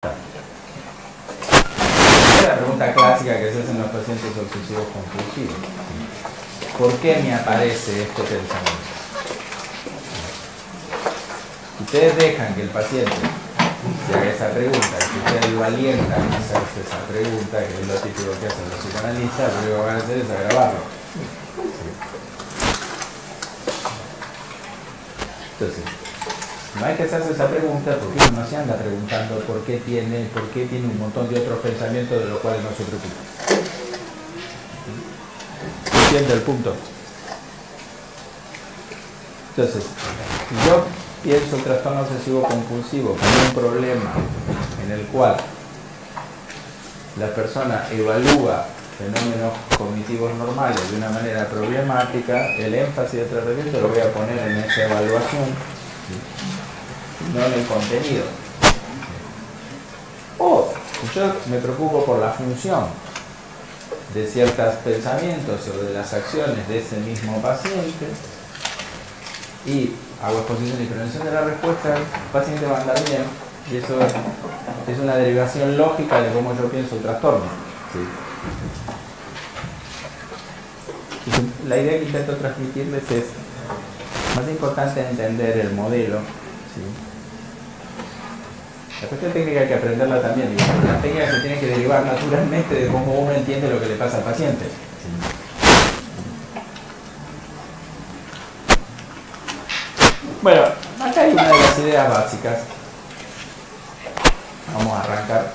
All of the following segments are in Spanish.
La pregunta clásica que se hacen los pacientes obsesivos compulsivos: ¿por qué me aparece este pensamiento? Si ustedes dejan que el paciente se haga esa pregunta, si ustedes lo alientan a hacerse esa pregunta, que es lo típico que hacen los psicoanalistas, lo único que van a hacer es agravarlo. Entonces, no hay que hacerse esa pregunta porque uno no se anda preguntando por qué tiene un montón de otros pensamientos de los cuales no se preocupa. ¿Entiende el punto? Entonces, si yo pienso el trastorno obsesivo compulsivo como un problema en el cual la persona evalúa fenómenos cognitivos normales de una manera problemática, el énfasis del tratamiento lo voy a poner en esa evaluación, no en el contenido. O si yo me preocupo por la función de ciertos pensamientos o de las acciones de ese mismo paciente y hago exposición y prevención de la respuesta, el paciente va a andar bien, y eso es una derivación lógica de cómo yo pienso el trastorno. ¿Sí? La idea que intento transmitirles es: más importante entender el modelo, ¿sí? La cuestión técnica hay que aprenderla también, y la técnica se tiene que derivar naturalmente de cómo uno entiende lo que le pasa al paciente. ¿Sí? Bueno, acá hay una de las ideas básicas. Vamos a arrancar.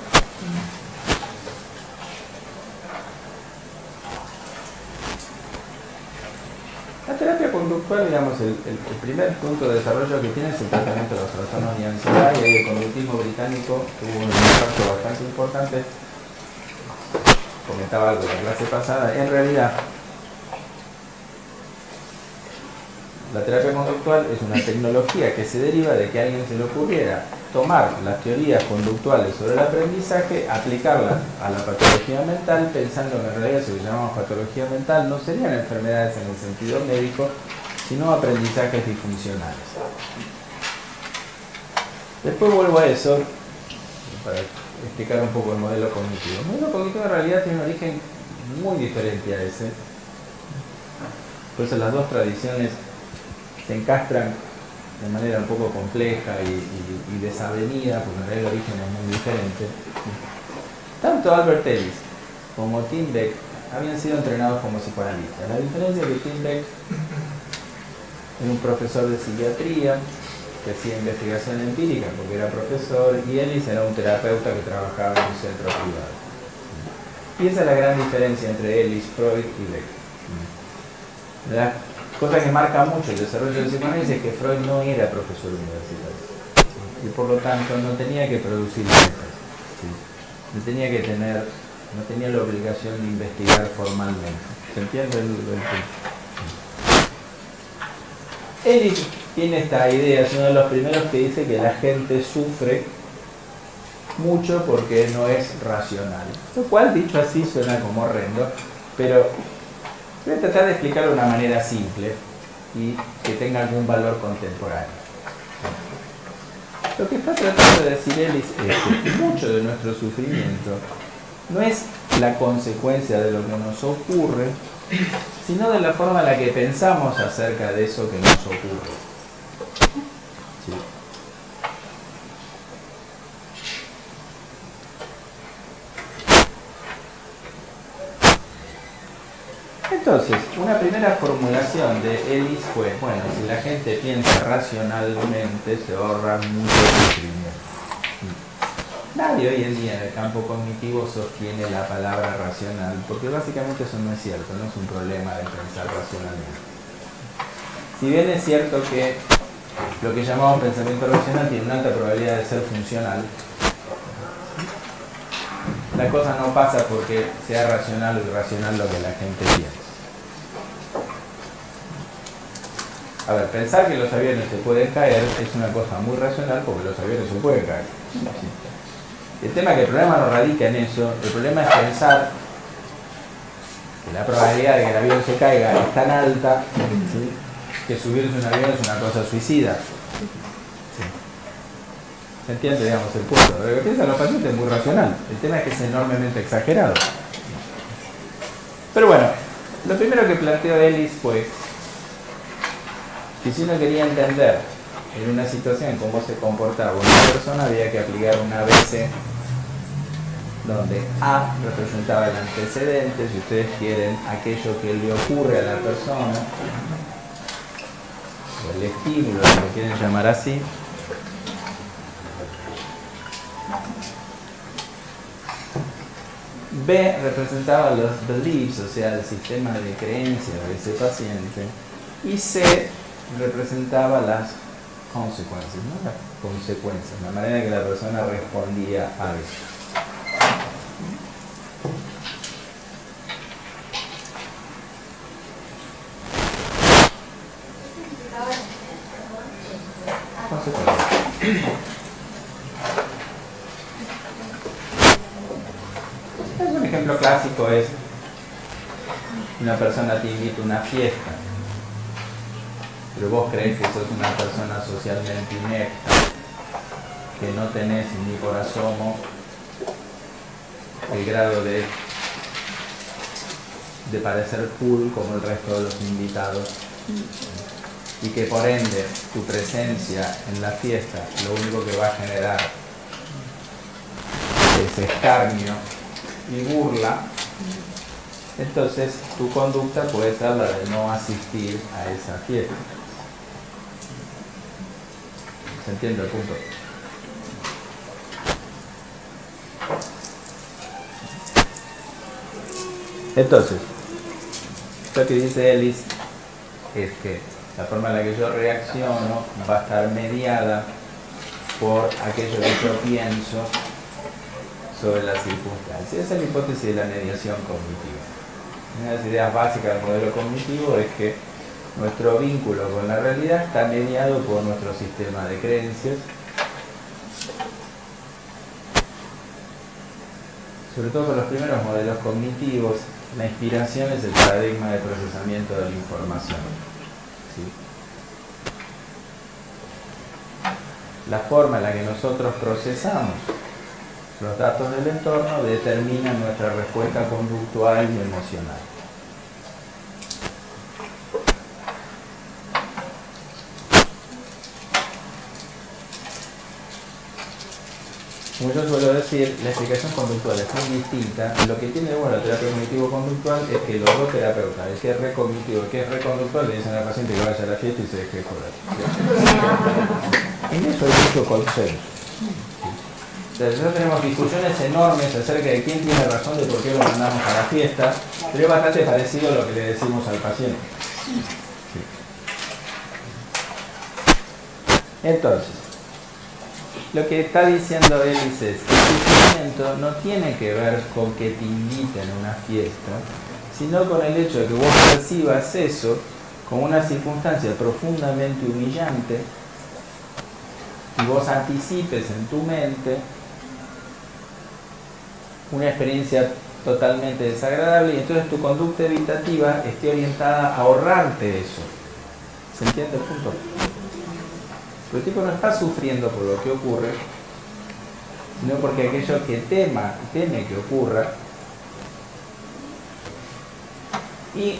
La terapia conductual, digamos, el primer punto de desarrollo que tiene es el tratamiento de los trastornos de ansiedad, y el conductismo británico tuvo un impacto bastante importante. Comentaba algo de la clase pasada. En realidad, la terapia conductual es una tecnología que se deriva de que a alguien se le ocurriera tomar las teorías conductuales sobre el aprendizaje, aplicarlas a la patología mental, pensando que en realidad eso que llamamos patología mental no serían enfermedades en el sentido médico, sino aprendizajes disfuncionales. Después vuelvo a eso para explicar un poco el modelo cognitivo. El modelo cognitivo en realidad tiene un origen muy diferente a ese. Por eso las dos tradiciones se encastran de manera un poco compleja y desavenida, porque en realidad el origen es muy diferente. Tanto Albert Ellis como Tim Beck habían sido entrenados como psicoanalistas. La diferencia es que Tim Beck era un profesor de psiquiatría que hacía investigación empírica porque era profesor, y Ellis era un terapeuta que trabajaba en un centro privado. Y esa es la gran diferencia entre Ellis, Freud y Beck. La cosa que marca mucho el desarrollo del psicoanálisis es que Freud no era profesor universitario, ¿sí? Y por lo tanto no tenía que producir metas, ¿sí? No tenía la obligación de investigar formalmente. ¿Se entiende el punto? Ellis tiene esta idea, es uno de los primeros que dice que la gente sufre mucho porque no es racional, lo cual dicho así suena como horrendo, pero voy a tratar de explicarlo de una manera simple y que tenga algún valor contemporáneo. Lo que está tratando de decir Ellis es que mucho de nuestro sufrimiento no es la consecuencia de lo que nos ocurre, sino de la forma en la que pensamos acerca de eso que nos ocurre. ¿Sí? Entonces, una primera formulación de Ellis fue: bueno, si la gente piensa racionalmente, se ahorra mucho sufrimiento. Nadie hoy en día en el campo cognitivo sostiene la palabra racional, porque básicamente eso no es cierto, no es un problema de pensar racionalmente. Si bien es cierto que lo que llamamos pensamiento racional tiene una alta probabilidad de ser funcional, la cosa no pasa porque sea racional o irracional lo que la gente piensa. A ver, pensar que los aviones se pueden caer es una cosa muy racional porque los aviones se pueden caer. ¿Sí? El tema es que el problema no radica en eso, el problema es pensar que la probabilidad de que el avión se caiga es tan alta, ¿sí?, que subirse a un avión es una cosa suicida. ¿Sí? ¿Se entiende, digamos, el punto? Lo que piensan los pacientes es muy racional. El tema es que es enormemente exagerado. Pero bueno, lo primero que planteó Ellis fue que si uno quería entender en una situación cómo se comportaba una persona, había que aplicar un ABC donde A representaba el antecedente, si ustedes quieren, aquello que le ocurre a la persona, o el estímulo, si lo quieren llamar así. B representaba los beliefs, o sea, el sistema de creencias de ese paciente. Y C representaba las consecuencias, ¿no? Las consecuencias, la manera en que la persona respondía a eso. Un ejemplo clásico es una persona te invita a una fiesta, pero vos crees que sos una persona socialmente inepta, que no tenés ni por asomo el grado de parecer cool como el resto de los invitados, y que por ende tu presencia en la fiesta lo único que va a generar es escarnio y burla, entonces tu conducta puede ser la de no asistir a esa fiesta. ¿Se entiende el punto? Entonces, lo que dice Ellis es que la forma en la que yo reacciono va a estar mediada por aquello que yo pienso sobre las circunstancias. Esa es la hipótesis de la mediación cognitiva. Una de las ideas básicas del modelo cognitivo es que nuestro vínculo con la realidad está mediado por nuestro sistema de creencias, sobre todo con los primeros modelos cognitivos. La inspiración es el paradigma de procesamiento de la información. ¿Sí? La forma en la que nosotros procesamos los datos del entorno determina nuestra respuesta conductual y emocional. Como yo suelo decir, la explicación conductual es muy distinta. Lo que tiene bueno la terapia cognitivo-conductual es que los dos terapeutas, el que es recognitivo y el que es reconductual, le dicen al paciente que vaya a la fiesta y se deje de joder. En eso hay mucho consenso. Entonces, nosotros tenemos discusiones enormes acerca de quién tiene razón de por qué lo mandamos a la fiesta, pero es bastante parecido a lo que le decimos al paciente. Entonces, lo que está diciendo Ellis es que el sufrimiento no tiene que ver con que te inviten a una fiesta, sino con el hecho de que vos percibas eso como una circunstancia profundamente humillante y vos anticipes en tu mente una experiencia totalmente desagradable y entonces tu conducta evitativa esté orientada a ahorrarte eso. ¿Se entiende el punto? Pero el tipo no está sufriendo por lo que ocurre, sino porque aquello que teme que ocurra, y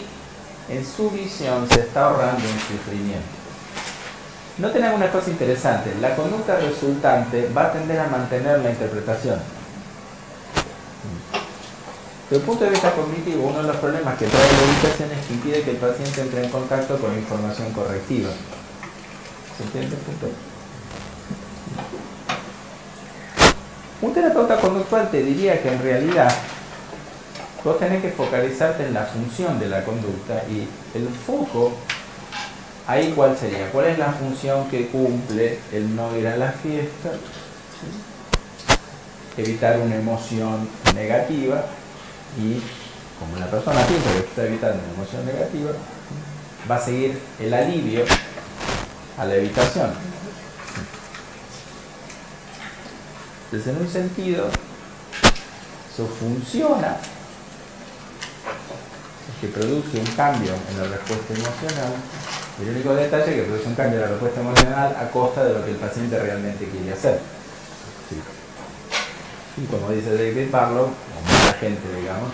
en su visión se está ahorrando un sufrimiento. Noten alguna cosa interesante, la conducta resultante va a tender a mantener la interpretación. Desde el punto de vista cognitivo, uno de los problemas que trae la evitación es que impide que el paciente entre en contacto con información correctiva. ¿Se entiende el punto? Un terapeuta conductual te diría que en realidad vos tenés que focalizarte en la función de la conducta y el foco, ahí cuál sería, cuál es la función que cumple el no ir a la fiesta, ¿sí? Evitar una emoción negativa y como la persona piensa que está evitando una emoción negativa, va a seguir el alivio a la evitación. Entonces, en un sentido, eso funciona, es que produce un cambio en la respuesta emocional. El único detalle es que produce un cambio en la respuesta emocional a costa de lo que el paciente realmente quiere hacer. Y como dice David Barlow, o mucha gente, digamos,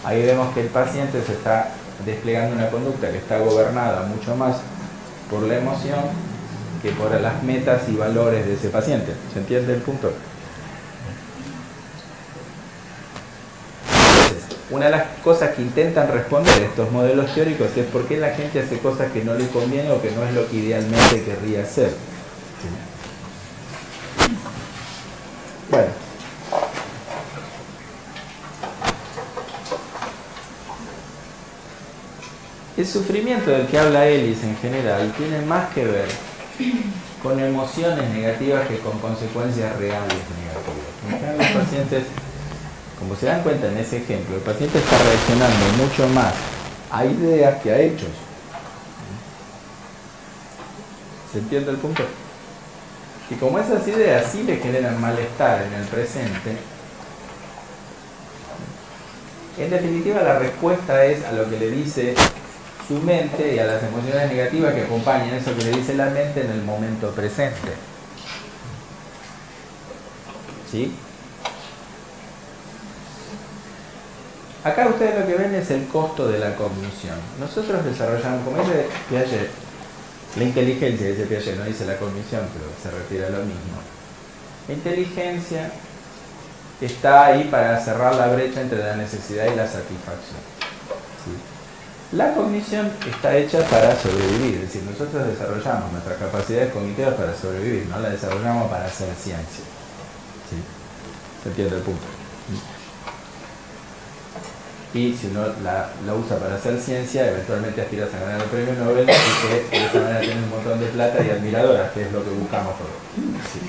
ahí vemos que el paciente se está desplegando una conducta que está gobernada mucho más por la emoción que por las metas y valores de ese paciente. ¿Se entiende el punto? Entonces, una de las cosas que intentan responder estos modelos teóricos es por qué la gente hace cosas que no le conviene o que no es lo que idealmente querría hacer. Bueno. El sufrimiento del que habla Ellis en general tiene más que ver con emociones negativas que con consecuencias reales negativas. En general, los pacientes, como se dan cuenta en ese ejemplo, el paciente está reaccionando mucho más a ideas que a hechos. ¿Se entiende el punto? Y como esas ideas sí le generan malestar en el presente, en definitiva la respuesta es a lo que le dice su mente y a las emociones negativas que acompañan eso que le dice la mente en el momento presente. ¿Sí? Acá ustedes lo que ven es el costo de la cognición. Nosotros desarrollamos, como dice Piaget, la inteligencia, dice Piaget, no dice la cognición, pero se refiere a lo mismo. La inteligencia está ahí para cerrar la brecha entre la necesidad y la satisfacción. ¿Sí? La cognición está hecha para sobrevivir, es decir, nosotros desarrollamos nuestras capacidades cognitivas para sobrevivir, no la desarrollamos para hacer ciencia. ¿Sí? ¿Se entiende el punto? Y si uno la usa para hacer ciencia, eventualmente aspiras a ganar el premio Nobel y que de esa manera tienes un montón de plata y admiradoras, que es lo que buscamos todos. ¿Sí?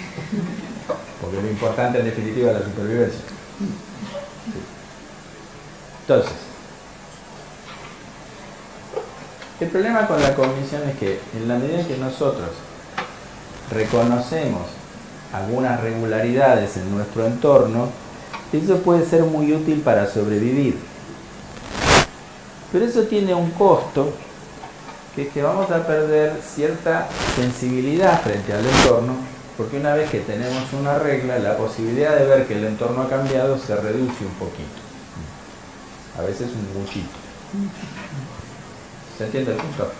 Porque lo importante en definitiva es la supervivencia. ¿Sí? Entonces, el problema con la cognición es que en la medida en que nosotros reconocemos algunas regularidades en nuestro entorno, eso puede ser muy útil para sobrevivir. Pero eso tiene un costo, que es que vamos a perder cierta sensibilidad frente al entorno, porque una vez que tenemos una regla, la posibilidad de ver que el entorno ha cambiado se reduce un poquito. A veces un muchito. ¿Se entiende el punto?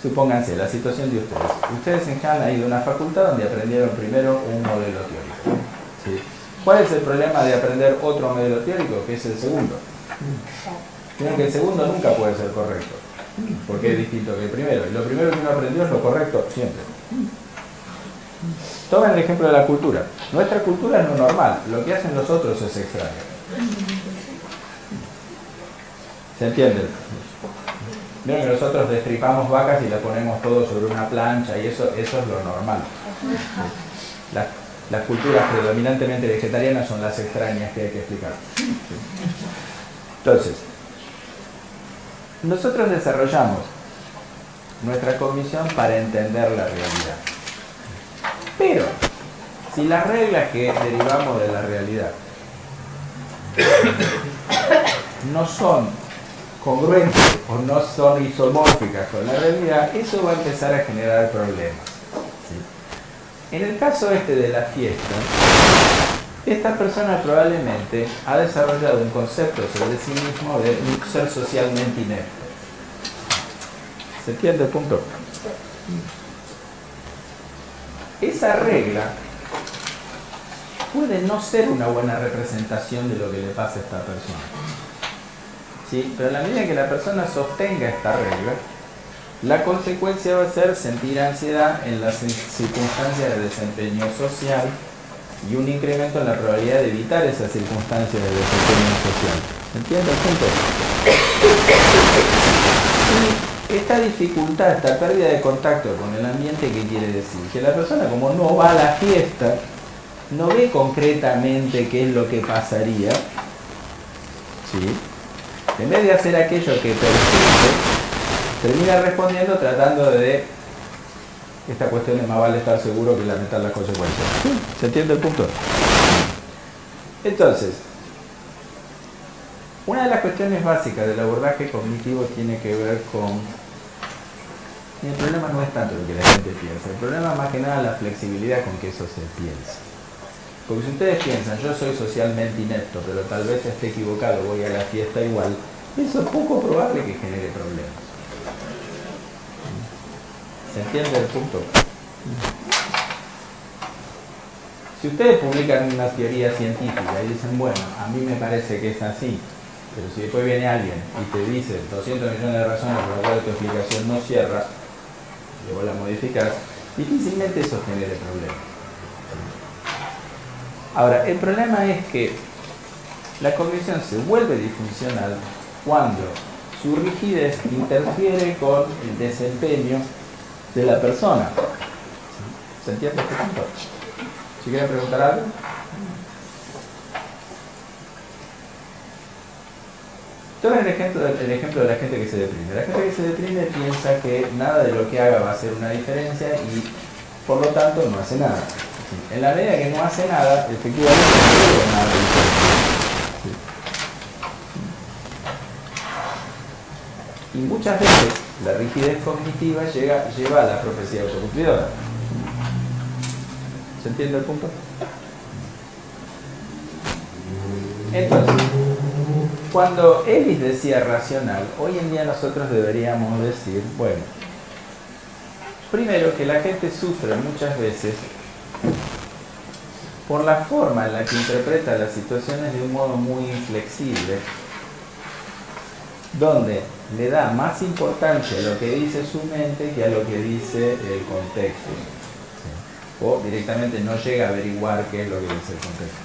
Supónganse la situación de ustedes. Ustedes en general han ido a una facultad donde aprendieron primero un modelo teórico. ¿Sí? ¿Cuál es el problema de aprender otro modelo teórico? Que es el segundo. Miren que el segundo nunca puede ser correcto, porque es distinto que el primero. Y lo primero que uno aprendió es lo correcto siempre. Tomen el ejemplo de la cultura. Nuestra cultura es lo normal, lo que hacen los otros es extraño. ¿Se entiende? Miren que nosotros destripamos vacas y las ponemos todo sobre una plancha y eso es lo normal. Las culturas predominantemente vegetarianas son las extrañas que hay que explicar. Entonces, nosotros desarrollamos nuestra cognición para entender la realidad. Pero, si las reglas que derivamos de la realidad no son congruentes o no son isomórficas con la realidad, eso va a empezar a generar problemas. ¿Sí? En el caso este de la fiesta, esta persona probablemente ha desarrollado un concepto sobre sí mismo de un ser socialmente inepto. ¿Se entiende el punto? Esa regla puede no ser una buena representación de lo que le pasa a esta persona. ¿Sí? Pero a la medida que la persona sostenga esta regla, la consecuencia va a ser sentir ansiedad en las circunstancias de desempeño social y un incremento en la probabilidad de evitar esas circunstancias de desempeño social. ¿Se entiende el punto? Y esta dificultad, esta pérdida de contacto con el ambiente, ¿qué quiere decir? Que la persona, como no va a la fiesta, no ve concretamente qué es lo que pasaría, ¿sí? En vez de hacer aquello que percibe, termina respondiendo tratando de esta cuestión es más vale estar seguro que lamentar las consecuencias. ¿Se entiende el punto? Entonces, una de las cuestiones básicas del abordaje cognitivo tiene que ver con... Y el problema no es tanto lo que la gente piensa, el problema es más que nada la flexibilidad con que eso se piensa. Porque si ustedes piensan, yo soy socialmente inepto, pero tal vez esté equivocado, voy a la fiesta igual, eso es poco probable que genere problemas. ¿Se entiende el punto? Si ustedes publican una teoría científica y dicen, bueno, a mí me parece que es así, pero si después viene alguien y te dice 200 millones de razones por las cuales tu explicación no cierra, y vos la modificás, difícilmente eso genere problemas. Ahora, el problema es que la cognición se vuelve disfuncional cuando su rigidez interfiere con el desempeño de la persona. ¿Se entiende este punto? ¿Si quieren preguntar algo? Tomen el ejemplo de la gente que se deprime. La gente que se deprime piensa que nada de lo que haga va a hacer una diferencia y por lo tanto no hace nada. En la medida que no hace nada, efectivamente no hace nada diferente. Y muchas veces la rigidez cognitiva lleva a la profecía autocumplidora. ¿Se entiende el punto? Entonces, cuando Ellis decía racional, hoy en día nosotros deberíamos decir, bueno, primero que la gente sufre muchas veces por la forma en la que interpreta las situaciones de un modo muy inflexible, donde le da más importancia a lo que dice su mente que a lo que dice el contexto. O directamente no llega a averiguar qué es lo que dice el contexto.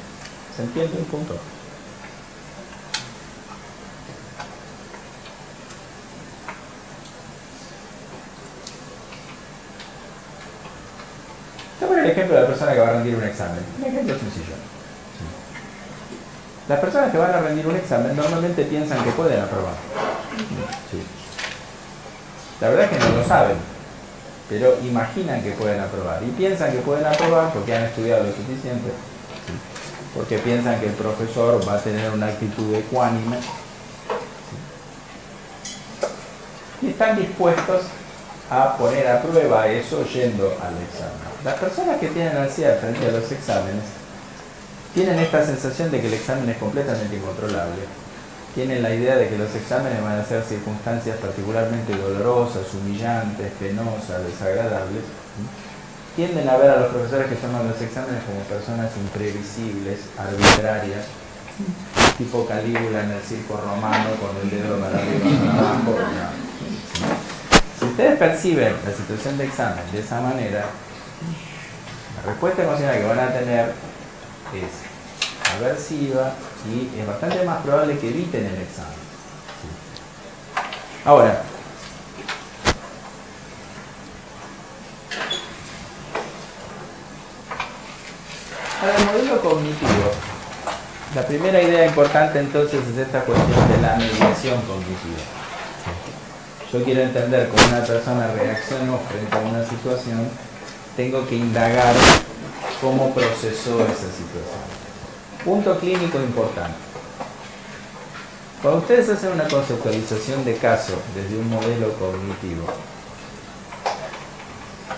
¿Se entiende el punto? Voy a poner el ejemplo de la persona que va a rendir un examen. Un ejemplo sencillo. Las personas que van a rendir un examen normalmente piensan que pueden aprobar. Sí. La verdad es que no lo saben, pero imaginan que pueden aprobar. Y piensan que pueden aprobar porque han estudiado lo suficiente, porque piensan que el profesor va a tener una actitud ecuánime. Y están dispuestos a poner a prueba eso yendo al examen. Las personas que tienen ansiedad frente a los exámenes tienen esta sensación de que el examen es completamente incontrolable. Tienen la idea de que los exámenes van a ser circunstancias particularmente dolorosas, humillantes, penosas, desagradables. Tienden a ver a los profesores que toman los exámenes como personas imprevisibles, arbitrarias, tipo Calígula en el circo romano con el dedo para arriba y para abajo. Si ustedes perciben la situación de examen de esa manera, la respuesta emocional que van a tener es aversiva y es bastante más probable que eviten el examen. Ahora, para el modelo cognitivo, la primera idea importante entonces es esta cuestión de la mediación cognitiva. Yo quiero entender cómo una persona reaccionó frente a una situación, tengo que indagar cómo procesó esa situación. Punto clínico importante. Cuando ustedes hacen una conceptualización de caso desde un modelo cognitivo,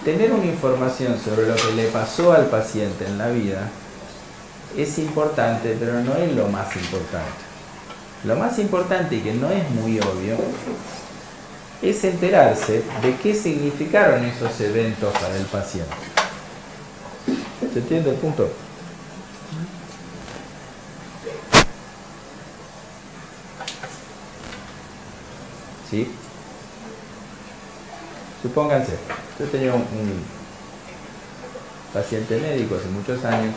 tener una información sobre lo que le pasó al paciente en la vida es importante, pero no es lo más importante. Lo más importante y que no es muy obvio es enterarse de qué significaron esos eventos para el paciente. ¿Se entiende el punto? ¿Sí? Supónganse, yo tenía un paciente médico hace muchos años,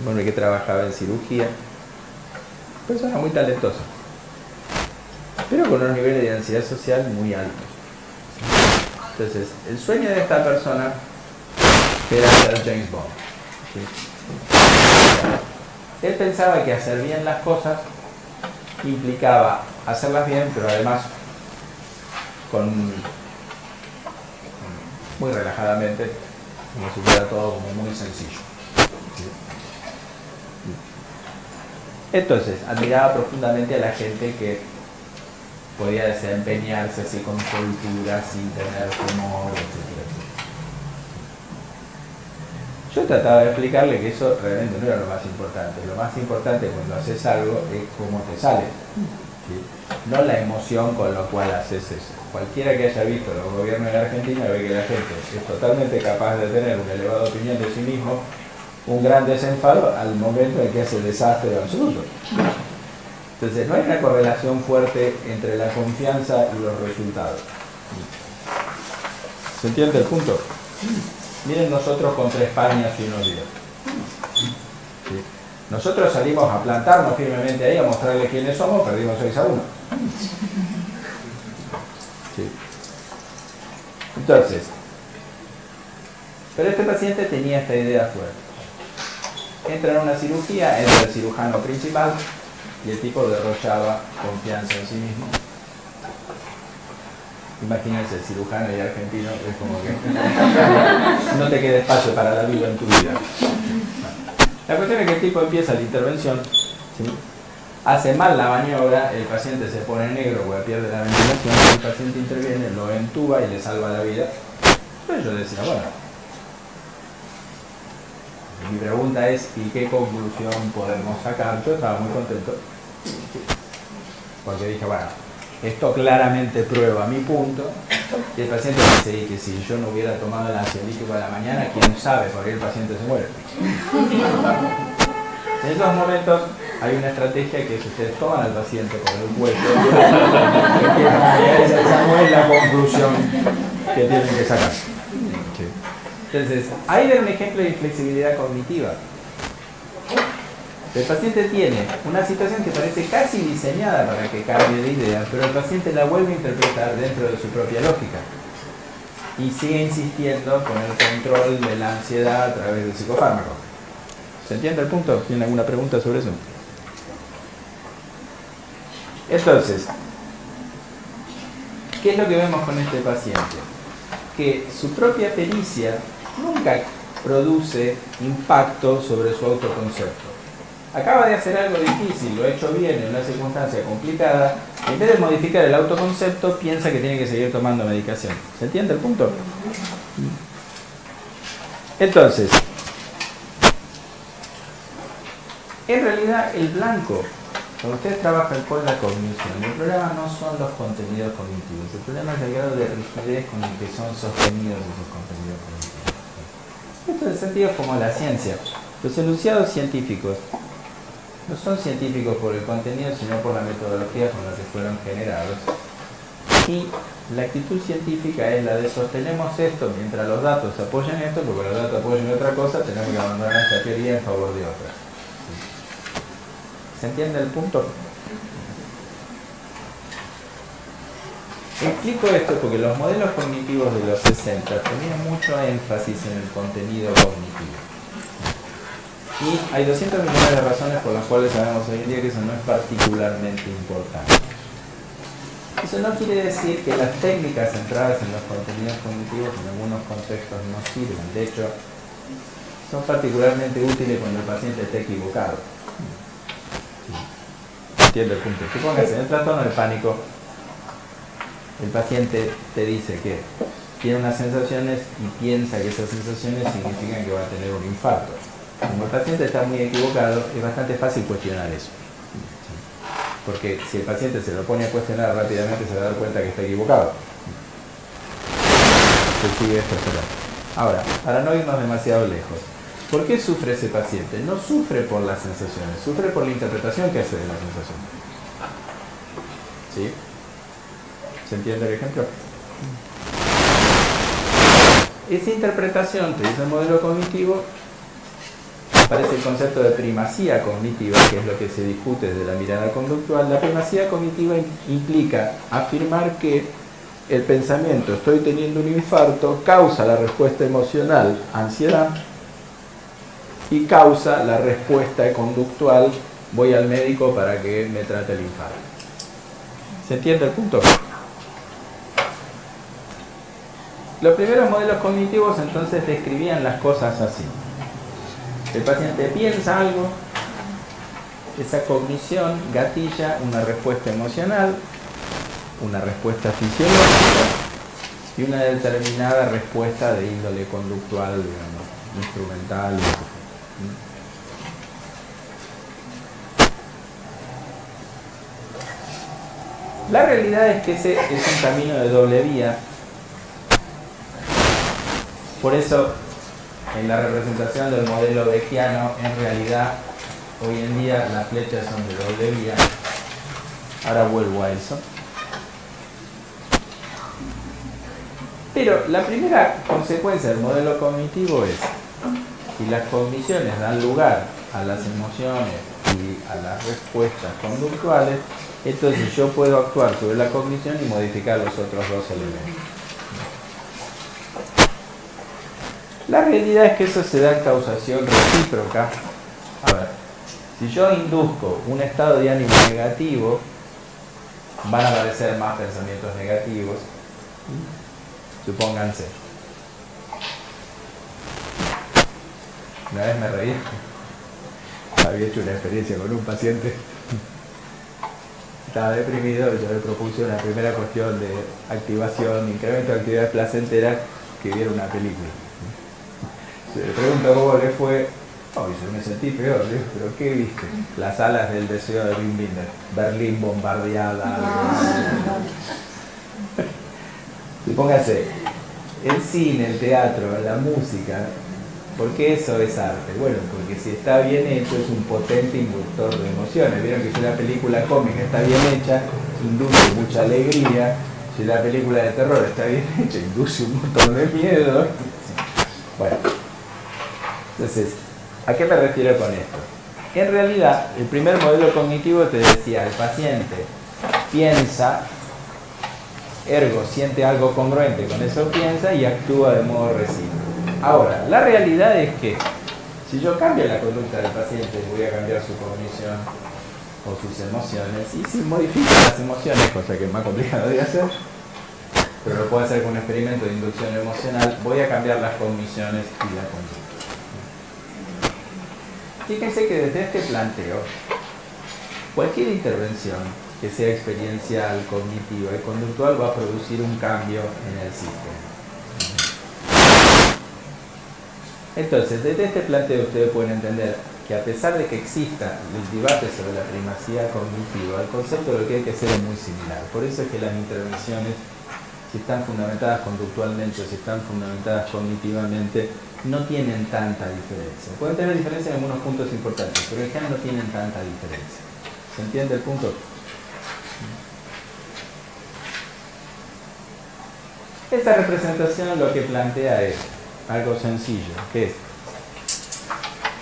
bueno, que trabajaba en cirugía, persona muy talentosa, pero con unos niveles de ansiedad social muy altos. Entonces, el sueño de esta persona era ser James Bond. ¿Sí? Él pensaba que hacer bien las cosas implicaba hacerlas bien, pero además muy relajadamente, como si fuera todo como muy sencillo. Entonces, admiraba profundamente a la gente que podía desempeñarse así con soltura, sin tener temor, etc. Yo trataba de explicarle que eso realmente no era lo más importante. Lo más importante cuando haces algo es cómo te sale, ¿sí? No la emoción con la cual haces eso. Cualquiera que haya visto los gobiernos de Argentina ve que la gente es totalmente capaz de tener una elevada opinión de sí mismo, un gran desenfado al momento en que hace desastre absoluto. Entonces no hay una correlación fuerte entre la confianza y los resultados. ¿Se entiende el punto? Miren nosotros contra España hace unos días. ¿Sí? Nosotros salimos a plantarnos firmemente ahí, a mostrarles quiénes somos, perdimos 6-1. ¿Sí? Entonces, pero este paciente tenía esta idea fuerte. Entra en una cirugía, entra el cirujano principal y el tipo derrochaba confianza en sí mismo. Imagínense, el cirujano y argentino es como que no te queda espacio para la vida en tu vida. La cuestión es que el tipo empieza la intervención, ¿sí? Hace mal la maniobra, el paciente se pone negro porque pierde la ventilación, el paciente interviene, lo entuba y le salva la vida. Entonces yo decía, bueno, mi pregunta es, ¿y qué conclusión podemos sacar? Yo estaba muy contento, porque dije, bueno, esto claramente prueba mi punto. Y el paciente dice, y que si yo no hubiera tomado el ansiolítico a la mañana, quién sabe, por ahí el paciente se muere. En esos momentos hay una estrategia que es ustedes toman al paciente por el cuello, esa no es la conclusión que tienen que sacar. Entonces, ahí hay un ejemplo de inflexibilidad cognitiva. El paciente tiene una situación que parece casi diseñada para que cambie de idea, pero el paciente la vuelve a interpretar dentro de su propia lógica y sigue insistiendo con el control de la ansiedad a través del psicofármaco. ¿Se entiende el punto? ¿Tiene alguna pregunta sobre eso? Entonces, ¿qué es lo que vemos con este paciente? Que su propia pericia nunca produce impacto sobre su autoconcepto. Acaba de hacer algo difícil, lo ha hecho bien en una circunstancia complicada, y en vez de modificar el autoconcepto, piensa que tiene que seguir tomando medicación. ¿Se entiende el punto? Entonces, en realidad el blanco, cuando ustedes trabajan con la cognición, el problema no son los contenidos cognitivos, el problema es el grado de rigidez con el que son sostenidos esos contenidos cognitivos. Esto en sentido es como la ciencia. Los enunciados científicos no son científicos por el contenido, sino por la metodología con la que fueron generados. Y la actitud científica es la de sostenemos esto mientras los datos apoyen esto, porque los datos apoyen otra cosa, tenemos que abandonar esta teoría en favor de otra. ¿Se entiende el punto? Explico esto porque los modelos cognitivos de los 60 tenían mucho énfasis en el contenido cognitivo. Y hay 200 millones de razones por las cuales sabemos hoy en día que eso no es particularmente importante. Eso no quiere decir que las técnicas centradas en los contenidos cognitivos en algunos contextos no sirven. De hecho, son particularmente útiles cuando el paciente está equivocado. ¿Entiende el punto? Supóngase, en el trastorno del pánico, el paciente te dice que tiene unas sensaciones y piensa que esas sensaciones significan que va a tener un infarto. Como el paciente está muy equivocado, es bastante fácil cuestionar eso. Porque si el paciente se lo pone a cuestionar rápidamente, se va a dar cuenta que está equivocado. Se sigue esto, etc. Ahora, para no irnos demasiado lejos, ¿por qué sufre ese paciente? No sufre por las sensaciones, sufre por la interpretación que hace de la sensación. ¿Sí? ¿Se entiende el ejemplo? Esa interpretación que dice el modelo cognitivo, aparece el concepto de primacía cognitiva, que es lo que se discute desde la mirada conductual. La primacía cognitiva implica afirmar que el pensamiento, estoy teniendo un infarto, causa la respuesta emocional, ansiedad, y causa la respuesta conductual, voy al médico para que me trate el infarto. ¿Se entiende el punto? Los primeros modelos cognitivos entonces describían las cosas así. El paciente piensa algo, esa cognición gatilla una respuesta emocional, una respuesta fisiológica y una determinada respuesta de índole conductual, digamos, instrumental. La realidad es que ese es un camino de doble vía. Por eso, en la representación del modelo beckiano, en realidad, hoy en día las flechas son de doble vía. Ahora vuelvo a eso. Pero la primera consecuencia del modelo cognitivo es, si las cogniciones dan lugar a las emociones y a las respuestas conductuales, entonces yo puedo actuar sobre la cognición y modificar los otros dos elementos. La realidad es que eso se da en causación recíproca. A ver, si yo induzco un estado de ánimo negativo, van a aparecer más pensamientos negativos. Supónganse. Una vez me reí. Había hecho una experiencia con un paciente. Estaba deprimido y yo le propuse una primera cuestión de activación, incremento de actividades placenteras, que viera una película. Se le pregunto cómo le fue. Oh, yo me sentí peor, le digo, ¿pero qué viste? Las alas del deseo de Wim Wenders, Berlín bombardeada. Y póngase, el cine, el teatro, la música, ¿por qué eso es arte? Bueno, porque si está bien hecho es un potente inductor de emociones. Vieron que si una película cómica está bien hecha, induce mucha alegría. Si la película de terror está bien hecha, induce un montón de miedo. Bueno, entonces, ¿a qué me refiero con esto? En realidad, el primer modelo cognitivo te decía, el paciente piensa, ergo siente algo congruente con eso, piensa y actúa de modo recíproco. Ahora, la realidad es que si yo cambio la conducta del paciente, voy a cambiar su cognición o sus emociones, y si modifico las emociones, cosa que es más complicado de hacer, pero lo puedo hacer con un experimento de inducción emocional, voy a cambiar las cogniciones y la conducta. Fíjense que desde este planteo, cualquier intervención que sea experiencial, cognitiva y conductual va a producir un cambio en el sistema. Entonces, desde este planteo ustedes pueden entender que a pesar de que exista el debate sobre la primacía cognitiva, el concepto de lo que hay que hacer es muy similar. Por eso es que las intervenciones, si están fundamentadas conductualmente o si están fundamentadas cognitivamente, no tienen tanta diferencia. Pueden tener diferencia en algunos puntos importantes, pero en general no tienen tanta diferencia. ¿Se entiende el punto? Esta representación lo que plantea es algo sencillo, que es,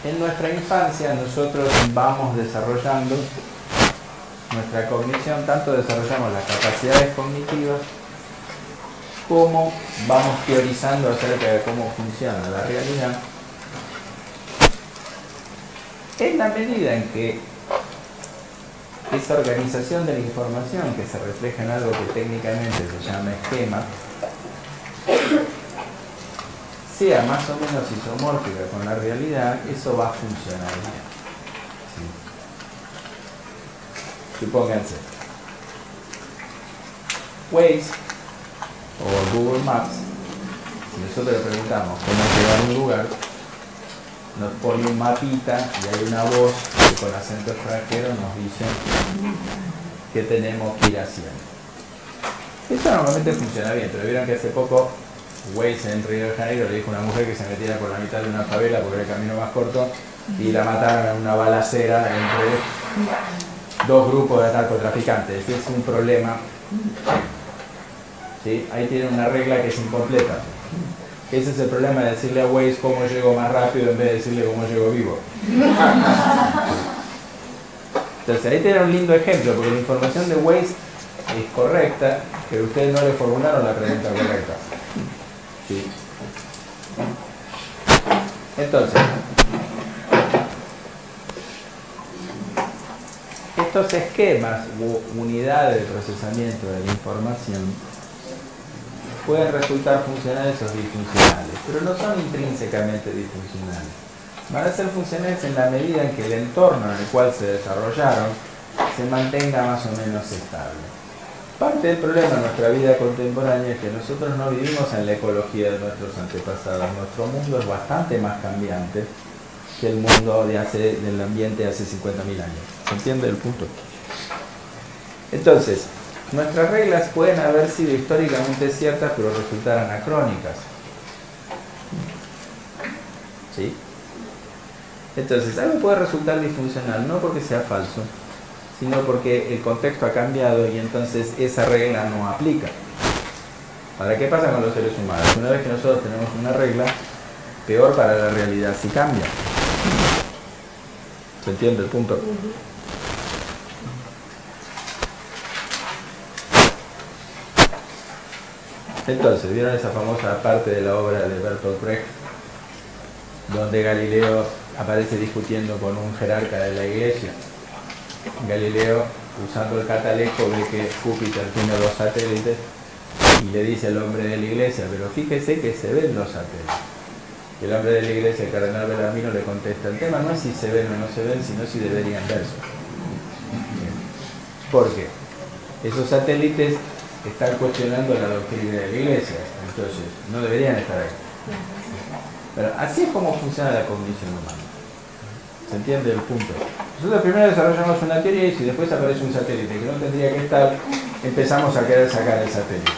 en nuestra infancia nosotros vamos desarrollando nuestra cognición, tanto desarrollamos las capacidades cognitivas como vamos teorizando acerca de cómo funciona la realidad. En la medida en que esa organización de la información, que se refleja en algo que técnicamente se llama esquema, sea más o menos isomórfica con la realidad, eso va a funcionar bien. ¿Sí? Supónganse, Waze o Google Maps, si nosotros le preguntamos cómo llegar a un lugar, nos pone un mapita y hay una voz que con acento extranjero nos dice qué tenemos que ir haciendo. Esto normalmente funciona bien, pero vieron que hace poco Waze en Río de Janeiro le dijo a una mujer que se metiera por la mitad de una favela porque era el camino más corto y la mataron en una balacera entre dos grupos de narcotraficantes. Ese es un problema. ¿Sí? Ahí tienen una regla que es incompleta. Ese es el problema de decirle a Waze cómo llego más rápido en vez de decirle cómo llego vivo. Entonces ahí tienen un lindo ejemplo, porque la información de Waze es correcta, pero ustedes no le formularon la pregunta correcta. ¿Sí? Entonces, estos esquemas u unidades de procesamiento de la información pueden resultar funcionales o disfuncionales, pero no son intrínsecamente disfuncionales. Van a ser funcionales en la medida en que el entorno en el cual se desarrollaron se mantenga más o menos estable. Parte del problema de nuestra vida contemporánea es que nosotros no vivimos en la ecología de nuestros antepasados. Nuestro mundo es bastante más cambiante que el mundo del ambiente de hace 50.000 años. ¿Se entiende el punto? Entonces, nuestras reglas pueden haber sido históricamente ciertas, pero resultar anacrónicas. ¿Sí? Entonces, algo puede resultar disfuncional, no porque sea falso, sino porque el contexto ha cambiado y entonces esa regla no aplica. Ahora, ¿qué pasa con los seres humanos? Una vez que nosotros tenemos una regla, peor para la realidad si cambia. ¿Se entiende el punto? Entonces, ¿vieron esa famosa parte de la obra de Bertolt Brecht, donde Galileo aparece discutiendo con un jerarca de la iglesia? Galileo, usando el catalejo, ve que Júpiter tiene 2 satélites y le dice al hombre de la iglesia, pero fíjese que se ven los satélites. Y el hombre de la iglesia, el cardenal Bellarmino, le contesta, el tema no es si se ven o no se ven, sino si deberían verse. ¿Por qué? Esos satélites están cuestionando la doctrina de la iglesia, entonces no deberían estar ahí. Pero así es como funciona la cognición humana. ¿Se entiende el punto? Nosotros primero desarrollamos una teoría y si después aparece un satélite que no tendría que estar, empezamos a querer sacar el satélite.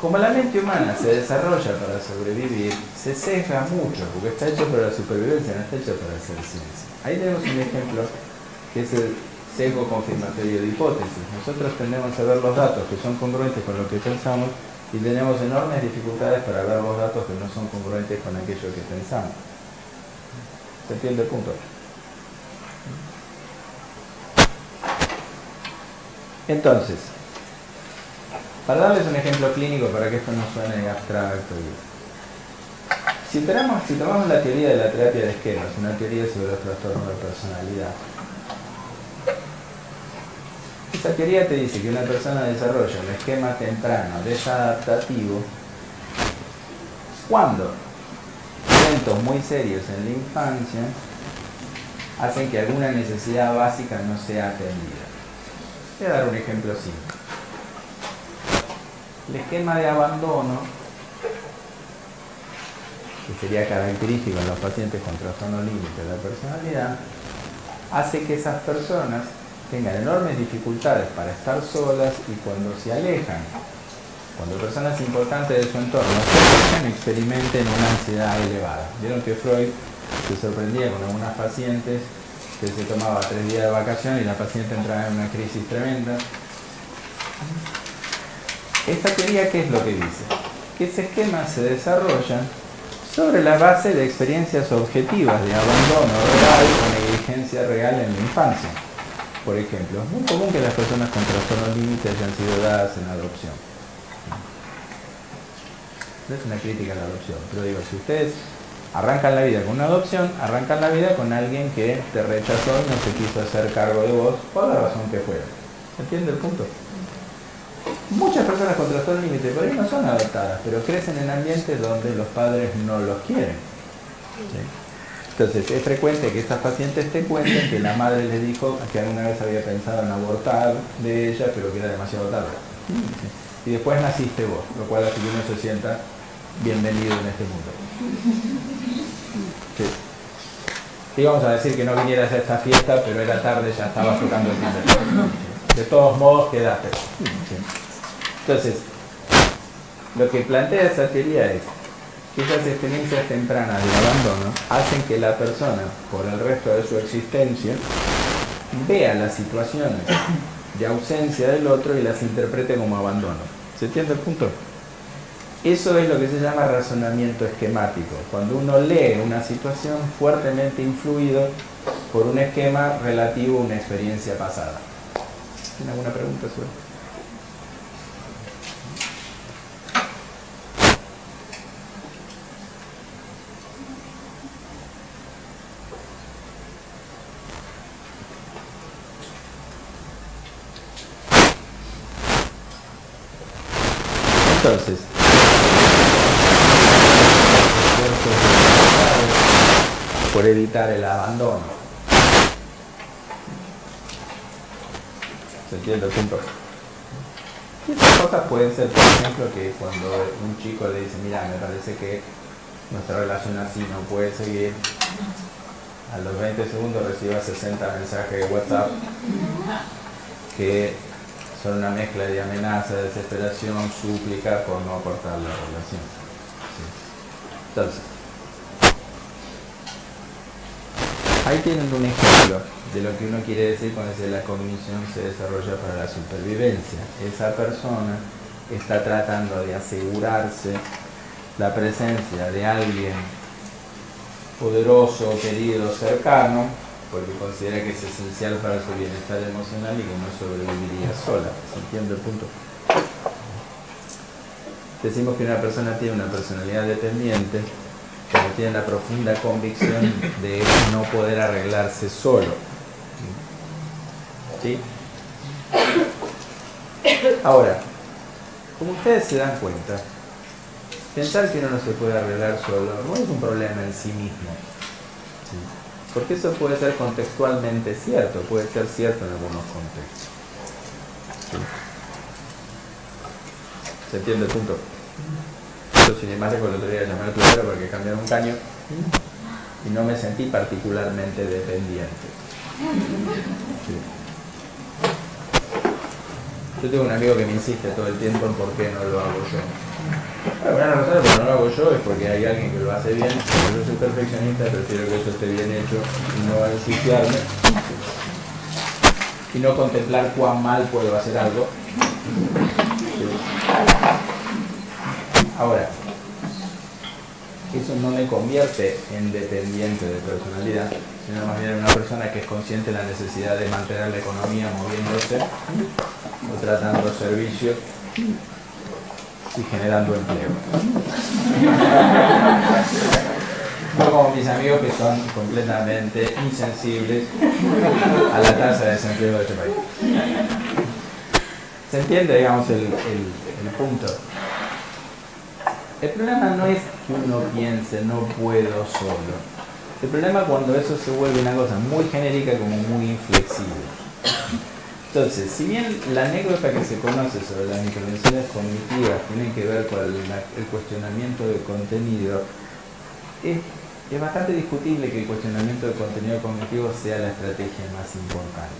Como la mente humana se desarrolla para sobrevivir, se sesga mucho, porque está hecho para la supervivencia, no está hecho para hacer ciencia. Ahí tenemos un ejemplo que es el sesgo confirmatorio de hipótesis. Nosotros tendemos a ver los datos que son congruentes con lo que pensamos y tenemos enormes dificultades para ver los datos que no son congruentes con aquello que pensamos. ¿Se entiende el punto? Entonces, para darles un ejemplo clínico para que esto no suene abstracto, si tomamos la teoría de la terapia de esquemas, una teoría sobre los trastornos de personalidad, esa teoría te dice que una persona desarrolla un esquema temprano desadaptativo cuando eventos muy serios en la infancia hacen que alguna necesidad básica no sea atendida. Voy a dar un ejemplo simple. El esquema de abandono, que sería característico en los pacientes con trastorno límite de la personalidad, hace que esas personas tengan enormes dificultades para estar solas y cuando se alejan, cuando personas importantes de su entorno se alejan, experimenten una ansiedad elevada. Vieron que Freud se sorprendía con algunas pacientes que se tomaba 3 días de vacaciones y la paciente entraba en una crisis tremenda. Esta teoría, ¿qué es lo que dice? Que ese esquema se desarrolla sobre la base de experiencias objetivas de abandono real o negligencia real en la infancia. Por ejemplo, es muy común que las personas con trastornos límite hayan sido dadas en adopción. No es una crítica a la adopción, pero digo, si ustedes arrancan la vida con una adopción, arrancan la vida con alguien que te rechazó y no se quiso hacer cargo de vos por la razón que fuera. ¿Se entiende el punto? Muchas personas con trastorno límite por ahí no son adoptadas, pero crecen en ambientes donde los padres no los quieren. ¿Sí? Entonces es frecuente que estas pacientes te cuenten que la madre les dijo que alguna vez había pensado en abortar de ella, pero que era demasiado tarde. ¿Sí? Y después naciste vos, lo cual hace que uno se sienta bienvenido en este mundo. Sí. Te íbamos a decir que no vinieras a esta fiesta, pero era tarde, ya estabas tocando el timbre. De todos modos quedaste. Sí. Entonces, lo que plantea esa teoría es que esas experiencias tempranas de abandono hacen que la persona, por el resto de su existencia, vea las situaciones de ausencia del otro y las interprete como abandono. ¿Se entiende el punto? Eso es lo que se llama razonamiento esquemático, cuando uno lee una situación fuertemente influido por un esquema relativo a una experiencia pasada. ¿Tiene alguna pregunta sobre? Entonces, por evitar el abandono. ¿Se entiende el punto? Y estas cosas pueden ser, por ejemplo, que cuando un chico le dice, mira, me parece que nuestra relación así no puede seguir, a los 20 segundos reciba 60 mensajes de WhatsApp que son una mezcla de amenaza, desesperación, súplica por no cortar la relación. ¿Sí? Entonces, ahí tienen un ejemplo de lo que uno quiere decir cuando dice la cognición se desarrolla para la supervivencia. Esa persona está tratando de asegurarse la presencia de alguien poderoso, querido, cercano, porque considera que es esencial para su bienestar emocional y que no sobreviviría sola. ¿Se entiende el punto? Decimos que una persona tiene una personalidad dependiente, pero tiene la profunda convicción de no poder arreglarse solo. ¿Sí? Ahora, como ustedes se dan cuenta, pensar que uno no se puede arreglar solo no es un problema en sí mismo. ¿Sí? Porque eso puede ser contextualmente cierto, puede ser cierto en algunos contextos. ¿Sí? ¿Se entiende el punto? Yo sin embargo el otro día llamé al plomero porque cambiaron un caño y no me sentí particularmente dependiente. ¿Sí? Yo tengo un amigo que me insiste todo el tiempo en por qué no lo hago yo. Bueno, una razón por no lo hago yo es porque hay alguien que lo hace bien. Como yo soy perfeccionista, prefiero que eso esté bien hecho y no ensuciarme y no contemplar cuán mal puedo hacer algo. ¿Sí? Ahora, eso no me convierte en dependiente de personalidad, sino más bien en una persona que es consciente de la necesidad de mantener la economía moviéndose o tratando servicios y generando empleo. No como mis amigos que son completamente insensibles a la tasa de desempleo de este país. ¿Se entiende, digamos, el punto? El problema no es que uno piense, no puedo solo. El problema es cuando eso se vuelve una cosa muy genérica como muy inflexible. Entonces, si bien la anécdota que se conoce sobre las intervenciones cognitivas tiene que ver con el cuestionamiento del contenido, es bastante discutible que el cuestionamiento del contenido cognitivo sea la estrategia más importante.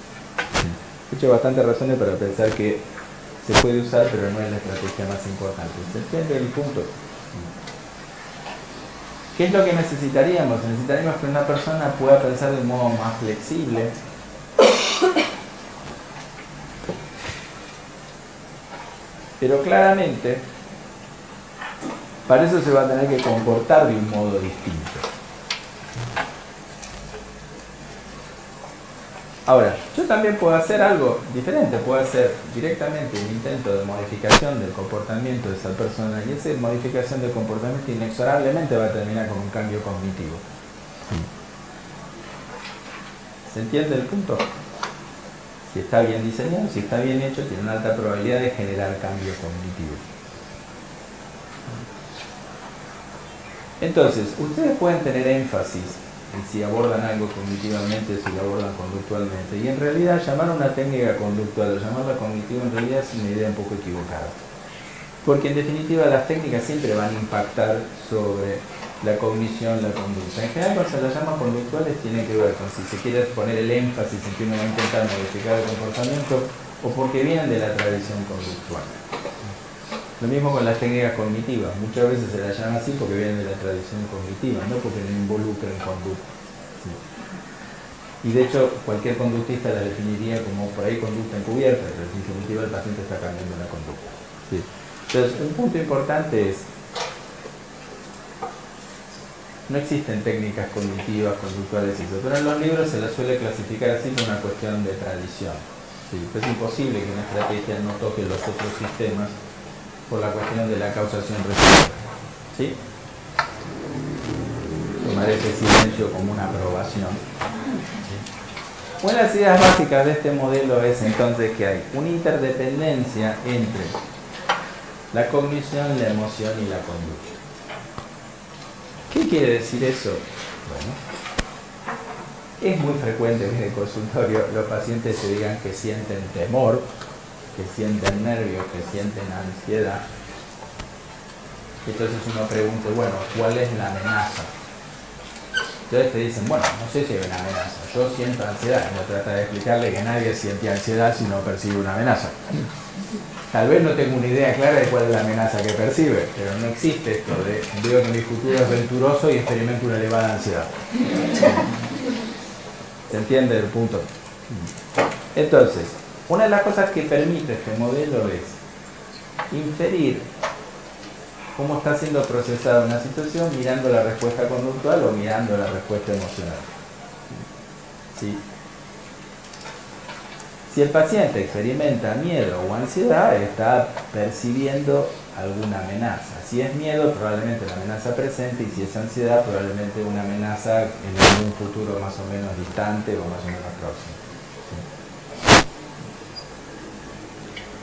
He hecho bastantes razones para pensar que se puede usar, pero no es la estrategia más importante. ¿Se entiende el punto? ¿Qué es lo que necesitaríamos? Necesitaríamos que una persona pueda pensar de un modo más flexible. Pero claramente, para eso se va a tener que comportar de un modo distinto. Ahora, yo también puedo hacer algo diferente, puedo hacer directamente un intento de modificación del comportamiento de esa persona y esa modificación del comportamiento inexorablemente va a terminar con un cambio cognitivo. ¿Se entiende el punto? Si está bien diseñado, si está bien hecho, tiene una alta probabilidad de generar cambio cognitivo. Entonces, ustedes pueden tener énfasis en si abordan algo cognitivamente o si lo abordan conductualmente. Y en realidad llamar a una técnica conductual o llamarla cognitiva en realidad es una idea un poco equivocada. Porque en definitiva las técnicas siempre van a impactar sobre la cognición, la conducta. En general cuando se las llama conductuales tiene que ver con si se quiere poner el énfasis en que uno va a intentar modificar el comportamiento o porque vienen de la tradición conductual. Lo mismo con las técnicas cognitivas, muchas veces se las llama así porque vienen de la tradición cognitiva, no porque no involucren conducta. ¿Sí? Y de hecho, cualquier conductista la definiría como por ahí conducta encubierta, pero en definitiva el paciente está cambiando la conducta. ¿Sí? Entonces, un punto importante es, no existen técnicas cognitivas, conductuales y eso, pero en los libros se las suele clasificar así por una cuestión de tradición. ¿Sí? Es imposible que una estrategia no toque los otros sistemas por la cuestión de la causación recíproca. ¿Sí? Tomar ese silencio como una aprobación. ¿Sí? Una de las ideas básicas de este modelo es entonces que hay una interdependencia entre la cognición, la emoción y la conducta. ¿Qué quiere decir eso? Bueno, Es muy frecuente que en el consultorio los pacientes se digan que sienten temor, que sienten nervios, que sienten ansiedad. Entonces uno pregunta, bueno, ¿cuál es la amenaza? Entonces te dicen, bueno, no sé si hay una amenaza, yo siento ansiedad. Y uno trata de explicarle que nadie siente ansiedad si no percibe una amenaza. Tal vez no tengo una idea clara de cuál es la amenaza que percibe, pero no existe esto de veo que mi futuro es venturoso y experimento una elevada ansiedad. ¿Se entiende el punto? Entonces, una de las cosas que permite este modelo es inferir cómo está siendo procesada una situación mirando la respuesta conductual o mirando la respuesta emocional. ¿Sí? Si el paciente experimenta miedo o ansiedad, está percibiendo alguna amenaza. Si es miedo, probablemente una amenaza presente, y si es ansiedad, probablemente una amenaza en algún futuro más o menos distante o más o menos próximo.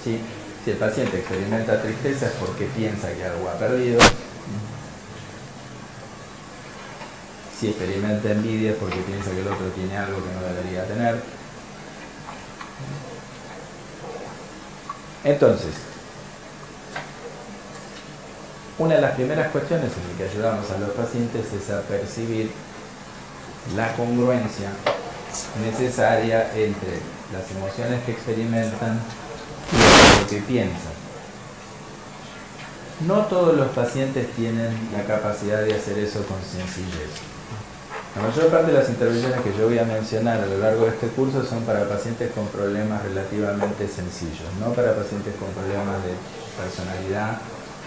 ¿Sí? Si el paciente experimenta tristeza es porque piensa que algo ha perdido. Si experimenta envidia es porque piensa que el otro tiene algo que no debería tener. Entonces, una de las primeras cuestiones en las que ayudamos a los pacientes es a percibir la congruencia necesaria entre las emociones que experimentan y lo que piensan. No todos los pacientes tienen la capacidad de hacer eso con sencillez. La mayor parte de las intervenciones que yo voy a mencionar a lo largo de este curso son para pacientes con problemas relativamente sencillos, no para pacientes con problemas de personalidad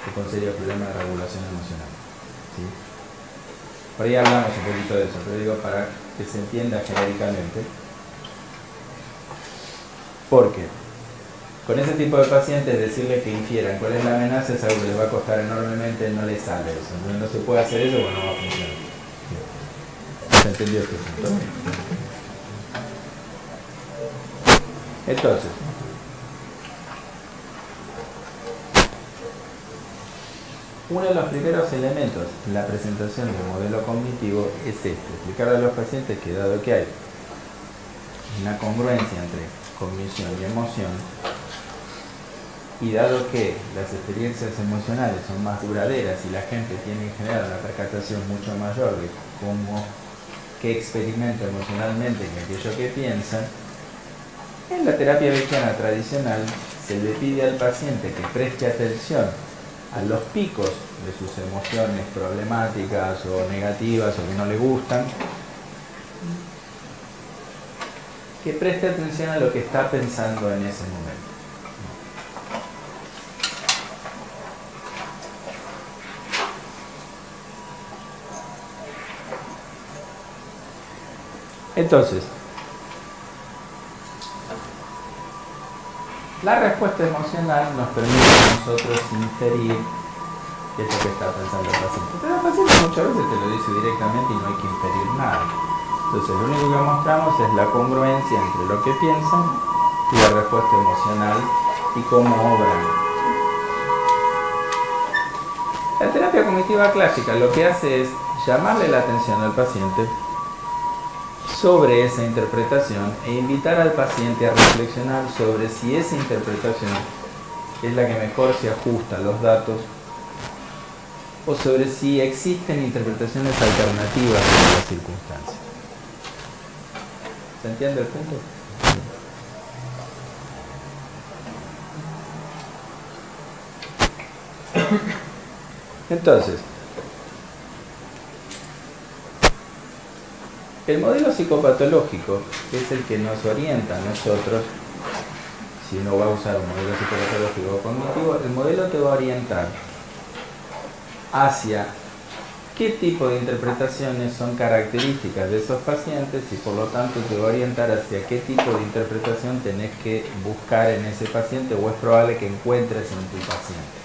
o con serios problemas de regulación emocional. ¿Sí? Por ahí hablamos un poquito de eso, pero digo para que se entienda genéricamente. Porque con ese tipo de pacientes decirles que infieran cuál es la amenaza es algo que les va a costar enormemente, no les sale eso. Entonces no se puede hacer eso porque no va a funcionar. ¿Se entendió este punto? Entonces, uno de los primeros elementos en la presentación del modelo cognitivo es este: explicar a los pacientes que dado que hay una congruencia entre cognición y emoción, y dado que las experiencias emocionales son más duraderas y la gente tiene en general una percatación mucho mayor de cómo que experimenta emocionalmente que aquello que piensa, en la terapia beckiana tradicional se le pide al paciente que preste atención a los picos de sus emociones problemáticas o negativas o que no le gustan, que preste atención a lo que está pensando en ese momento. Entonces, la respuesta emocional nos permite a nosotros inferir qué es lo que está pensando el paciente. Pero el paciente muchas veces te lo dice directamente y no hay que inferir nada. Entonces, lo único que mostramos es la congruencia entre lo que piensan y la respuesta emocional y cómo obran. La terapia cognitiva clásica lo que hace es llamarle la atención al paciente sobre esa interpretación e invitar al paciente a reflexionar sobre si esa interpretación es la que mejor se ajusta a los datos o sobre si existen interpretaciones alternativas de las circunstancias. ¿Se entiende el punto? Entonces, el modelo psicopatológico es el que nos orienta a nosotros. Si uno va a usar un modelo psicopatológico cognitivo, el modelo te va a orientar hacia qué tipo de interpretaciones son características de esos pacientes y por lo tanto te va a orientar hacia qué tipo de interpretación tenés que buscar en ese paciente o es probable que encuentres en tu paciente.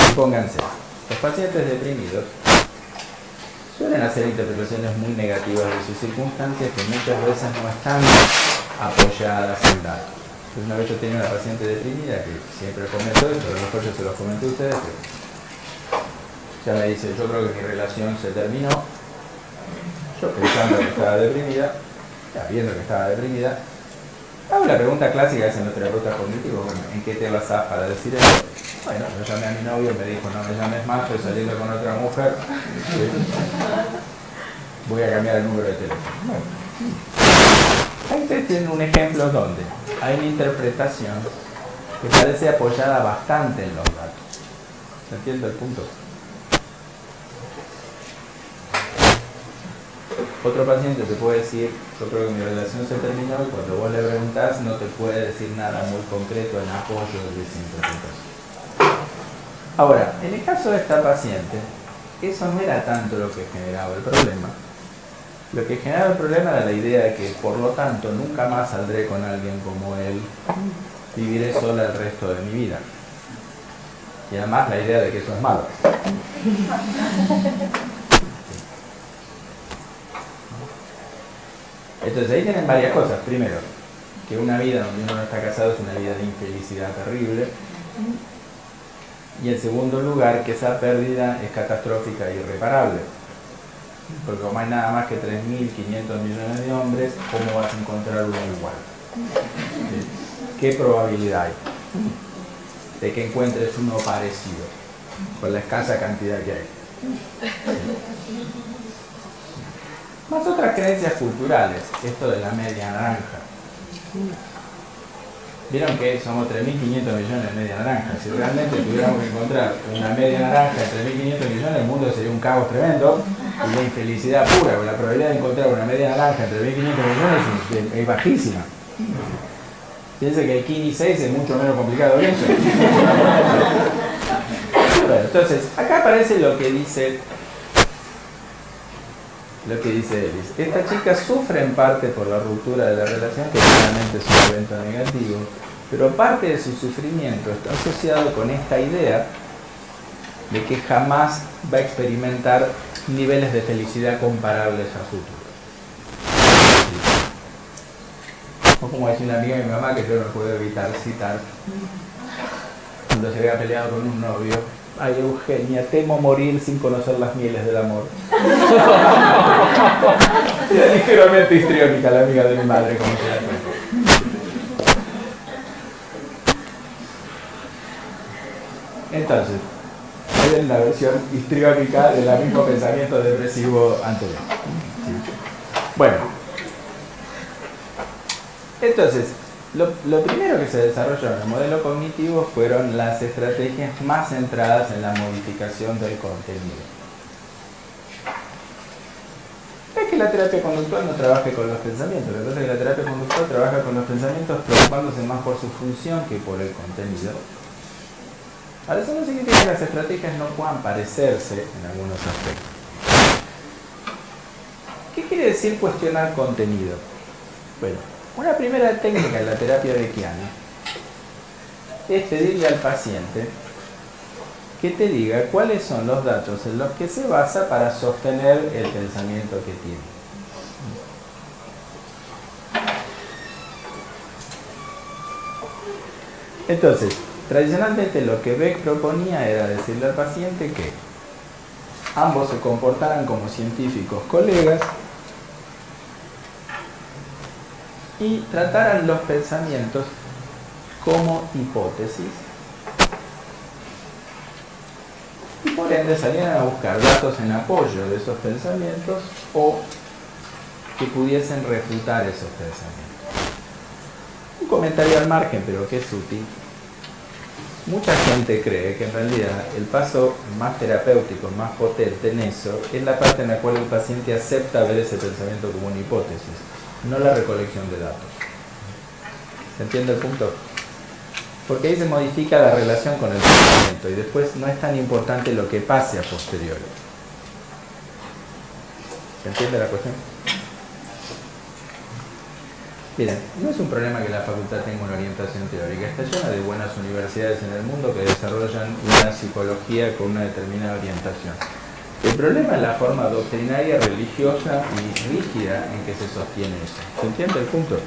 Sí. Pónganse. Los pacientes deprimidos suelen hacer interpretaciones muy negativas de sus circunstancias que muchas veces no están apoyadas en datos. Entonces, una vez yo tenía una paciente deprimida que siempre comento esto, a lo mejor yo se los comenté a ustedes, pero Ya me dice, yo creo que mi relación se terminó. Yo pensando que estaba deprimida, ya viendo que estaba deprimida, hago la pregunta clásica es en la terapeuta cognitivo, bueno, ¿en qué te basás para decir eso? Bueno, yo llamé a mi novio, me dijo, no me llames más, estoy saliendo con otra mujer, ¿sí? Voy a cambiar el número de teléfono. Bueno. Ahí ustedes tienen un ejemplo donde hay una interpretación que parece apoyada bastante en los datos. ¿Se entiende el punto? Otro paciente te puede decir, yo creo que mi relación se terminó, y cuando vos le preguntás no te puede decir nada muy concreto en apoyo de esa interpretación. Ahora, en el caso de esta paciente, eso no era tanto lo que generaba el problema. Lo que generaba el problema era la idea de que, por lo tanto, nunca más saldré con alguien como él, viviré sola el resto de mi vida. Y además la idea de que eso es malo. Entonces ahí tienen varias cosas. Primero, que una vida donde uno no está casado es una vida de infelicidad terrible. Y en segundo lugar, que esa pérdida es catastrófica e irreparable. Porque como hay nada más que 3.500 millones de hombres, ¿cómo vas a encontrar uno igual? ¿Sí? ¿Qué probabilidad hay de que encuentres uno parecido con la escasa cantidad que hay? Más otras creencias culturales, esto de la media naranja. Vieron que somos 3.500 millones de media naranja. Si realmente tuviéramos que encontrar una media naranja de 3.500 millones, el mundo sería un caos tremendo y la infelicidad pura, porque la probabilidad de encontrar una media naranja entre 3.500 millones es bajísima. Piense que el Kini 6 es mucho menos complicado que eso. Bueno, entonces, acá aparece lo que dice Ellis. Esta chica sufre en parte por la ruptura de la relación, que claramente es un evento negativo, pero parte de su sufrimiento está asociado con esta idea de que jamás va a experimentar niveles de felicidad comparables a futuro. O como decía una amiga de mi mamá, que yo no puedo evitar citar, cuando se había peleado con un novio: ay, Eugenia, temo morir sin conocer las mieles del amor. Era ligeramente histriónica la amiga de mi madre, como se da cuenta. Entonces, ahí ven la versión histriónica del mismo pensamiento depresivo anterior. Bueno, entonces, lo primero que se desarrolló en el modelo cognitivo fueron las estrategias más centradas en la modificación del contenido. Es que la terapia conductual no trabaja con los pensamientos, lo que pasa es que la terapia conductual trabaja con los pensamientos preocupándose más por su función que por el contenido. Ahora, eso no significa que las estrategias no puedan parecerse en algunos aspectos. ¿Qué quiere decir cuestionar contenido? Bueno, una primera técnica en la terapia beckiana es pedirle al paciente que te diga cuáles son los datos en los que se basa para sostener el pensamiento que tiene. Entonces, tradicionalmente lo que Beck proponía era decirle al paciente que ambos se comportaran como científicos colegas y trataran los pensamientos como hipótesis, y por ende salieran a buscar datos en apoyo de esos pensamientos o que pudiesen refutar esos pensamientos. Un comentario al margen, pero que es útil. Mucha gente cree que en realidad el paso más terapéutico, más potente en eso, es la parte en la cual el paciente acepta ver ese pensamiento como una hipótesis, no la recolección de datos. ¿Se entiende el punto? Porque ahí se modifica la relación con el pensamiento y después no es tan importante lo que pase a posteriori. ¿Se entiende la cuestión? Miren, no es un problema que la facultad tenga una orientación teórica. Está llena de buenas universidades en el mundo que desarrollan una psicología con una determinada orientación. El problema es la forma doctrinaria, religiosa y rígida en que se sostiene eso. ¿Se entiende el punto?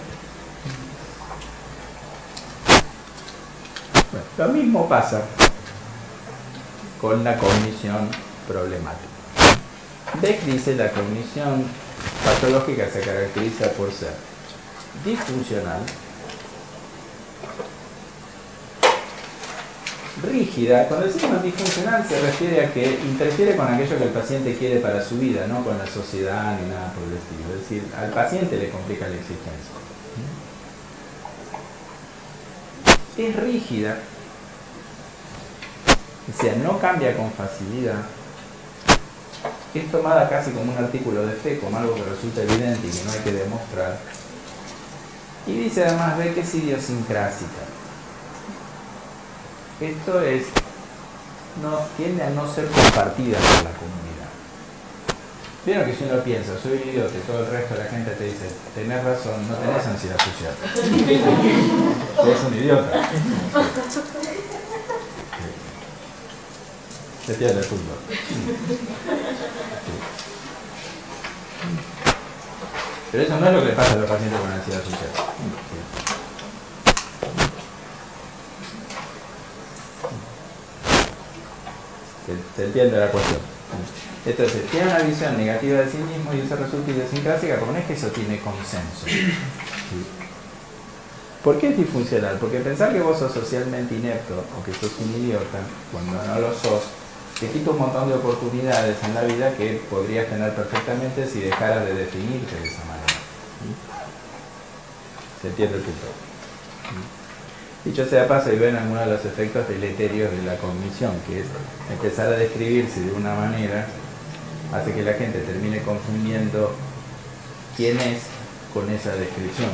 Bueno, lo mismo pasa con la cognición problemático. Beck dice la cognición patológica se caracteriza por ser disfuncional, rígida. Cuando decimos disfuncional se refiere a que interfiere con aquello que el paciente quiere para su vida, no con la sociedad ni nada por el estilo. Es decir, al paciente le complica la existencia. Es rígida, o sea, no cambia con facilidad. Es tomada casi como un artículo de fe, como algo que resulta evidente y que no hay que demostrar. Y dice además de que es idiosincrásica. Esto es, tiende a no ser compartida por la comunidad. Vieron que si uno piensa, soy un idiota y todo el resto de la gente te dice, tenés razón, no tenés ansiedad social. Sos un idiota. Se entiende el punto. Pero eso no es lo que le pasa a los pacientes con ansiedad social. Se entiende la cuestión. Entonces, tiene una visión negativa de sí mismo y eso resulta idiosincrásica, porque no es que eso tiene consenso. ¿Sí? ¿Por qué es disfuncional? Porque pensar que vos sos socialmente inepto o que sos un idiota, cuando no lo sos, te quita un montón de oportunidades en la vida que podrías tener perfectamente si dejaras de definirte de esa manera. ¿Sí? ¿Se entiende el punto? ¿Sí? Dicho sea paso, y ven algunos de los efectos deleterios de la cognición, que es empezar a describirse de una manera, hace que la gente termine confundiendo quién es con esa descripción.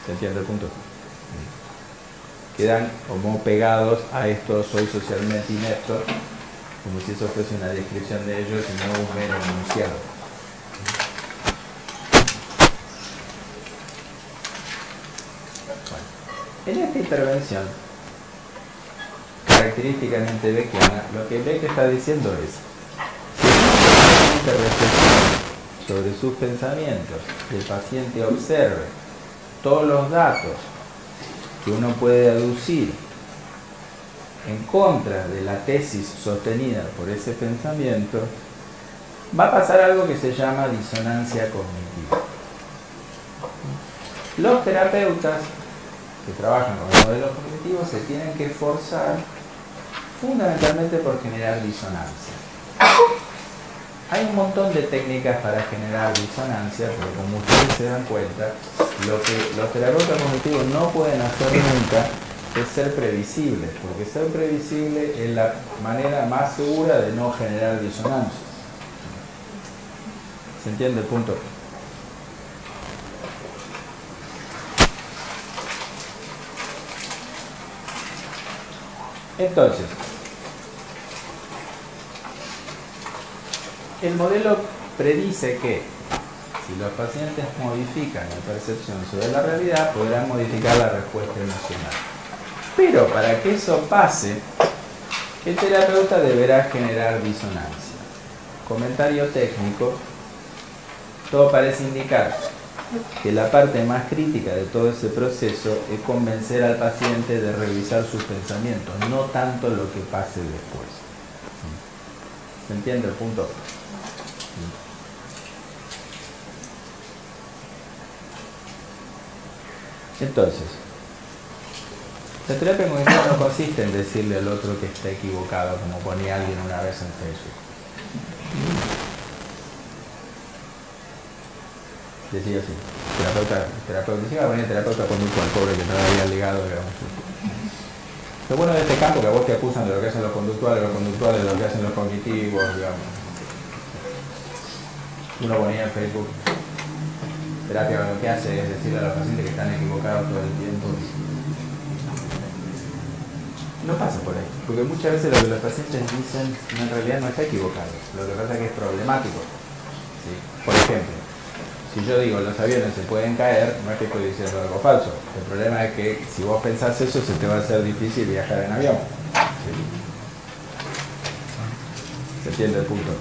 ¿Se entiende el punto? Quedan como pegados a esto, soy socialmente inepto, como si eso fuese una descripción de ellos y no un mero enunciado. Bueno, en esta intervención, característicamente beckiana, lo que Beck está diciendo es, si el paciente reflexiona sobre sus pensamientos, el paciente observe todos los datos que uno puede aducir en contra de la tesis sostenida por ese pensamiento, va a pasar algo que se llama disonancia cognitiva. Los terapeutas que trabajan con el modelo cognitivo se tienen que esforzar fundamentalmente por generar disonancia. Hay un montón de técnicas para generar disonancia, pero como ustedes se dan cuenta, lo que los terapeutas cognitivos no pueden hacer nunca es ser previsibles, porque ser previsible es la manera más segura de no generar disonancia. ¿Se entiende el punto? Entonces, el modelo predice que si los pacientes modifican la percepción sobre la realidad, podrán modificar la respuesta emocional. Pero para que eso pase, el terapeuta deberá generar disonancia. Comentario técnico: todo parece indicar que la parte más crítica de todo ese proceso es convencer al paciente de revisar sus pensamientos, no tanto lo que pase después. ¿Se entiende el punto? Entonces, la terapia cognitiva no consiste en decirle al otro que está equivocado, como ponía alguien una vez en Facebook. Decía así, terapeuta conductual, pobre que no había ligado, digamos. Lo bueno de este campo es que a vos te acusan de lo que hacen los conductuales de lo que hacen los cognitivos, digamos. Uno ponía en Facebook, terapia lo que hace es decirle a los pacientes que están equivocados todo el tiempo. No pasa por ahí, porque muchas veces lo que los pacientes dicen en realidad no está equivocado, lo que pasa es que es problemático. ¿Sí? Por ejemplo, si yo digo los aviones se pueden caer, no es que estoy diciendo algo falso. El problema es que si vos pensás eso, se te va a hacer difícil viajar en avión. ¿Sí? ¿Se entiende el punto?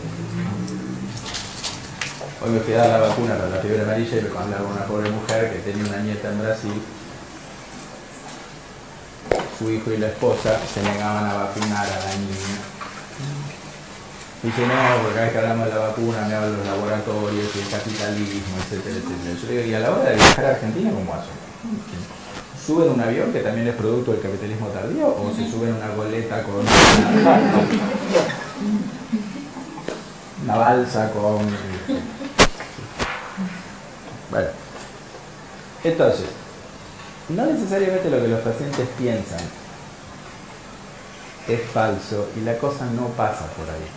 Hoy me fui a dar la vacuna para la fiebre amarilla y me hablaba con una pobre mujer que tenía una nieta en Brasil. Su hijo y la esposa se negaban a vacunar a la niña. Dice, no, porque cada vez que hablamos de la vacuna, me hablan de los laboratorios, y el capitalismo, etcétera, etcétera. Yo le digo, y a la hora de viajar a Argentina, ¿cómo hacen? ¿Suben un avión que también es producto del capitalismo tardío? ¿O se suben una goleta con una balsa con... Bueno, entonces, no necesariamente lo que los pacientes piensan es falso y la cosa no pasa por ahí.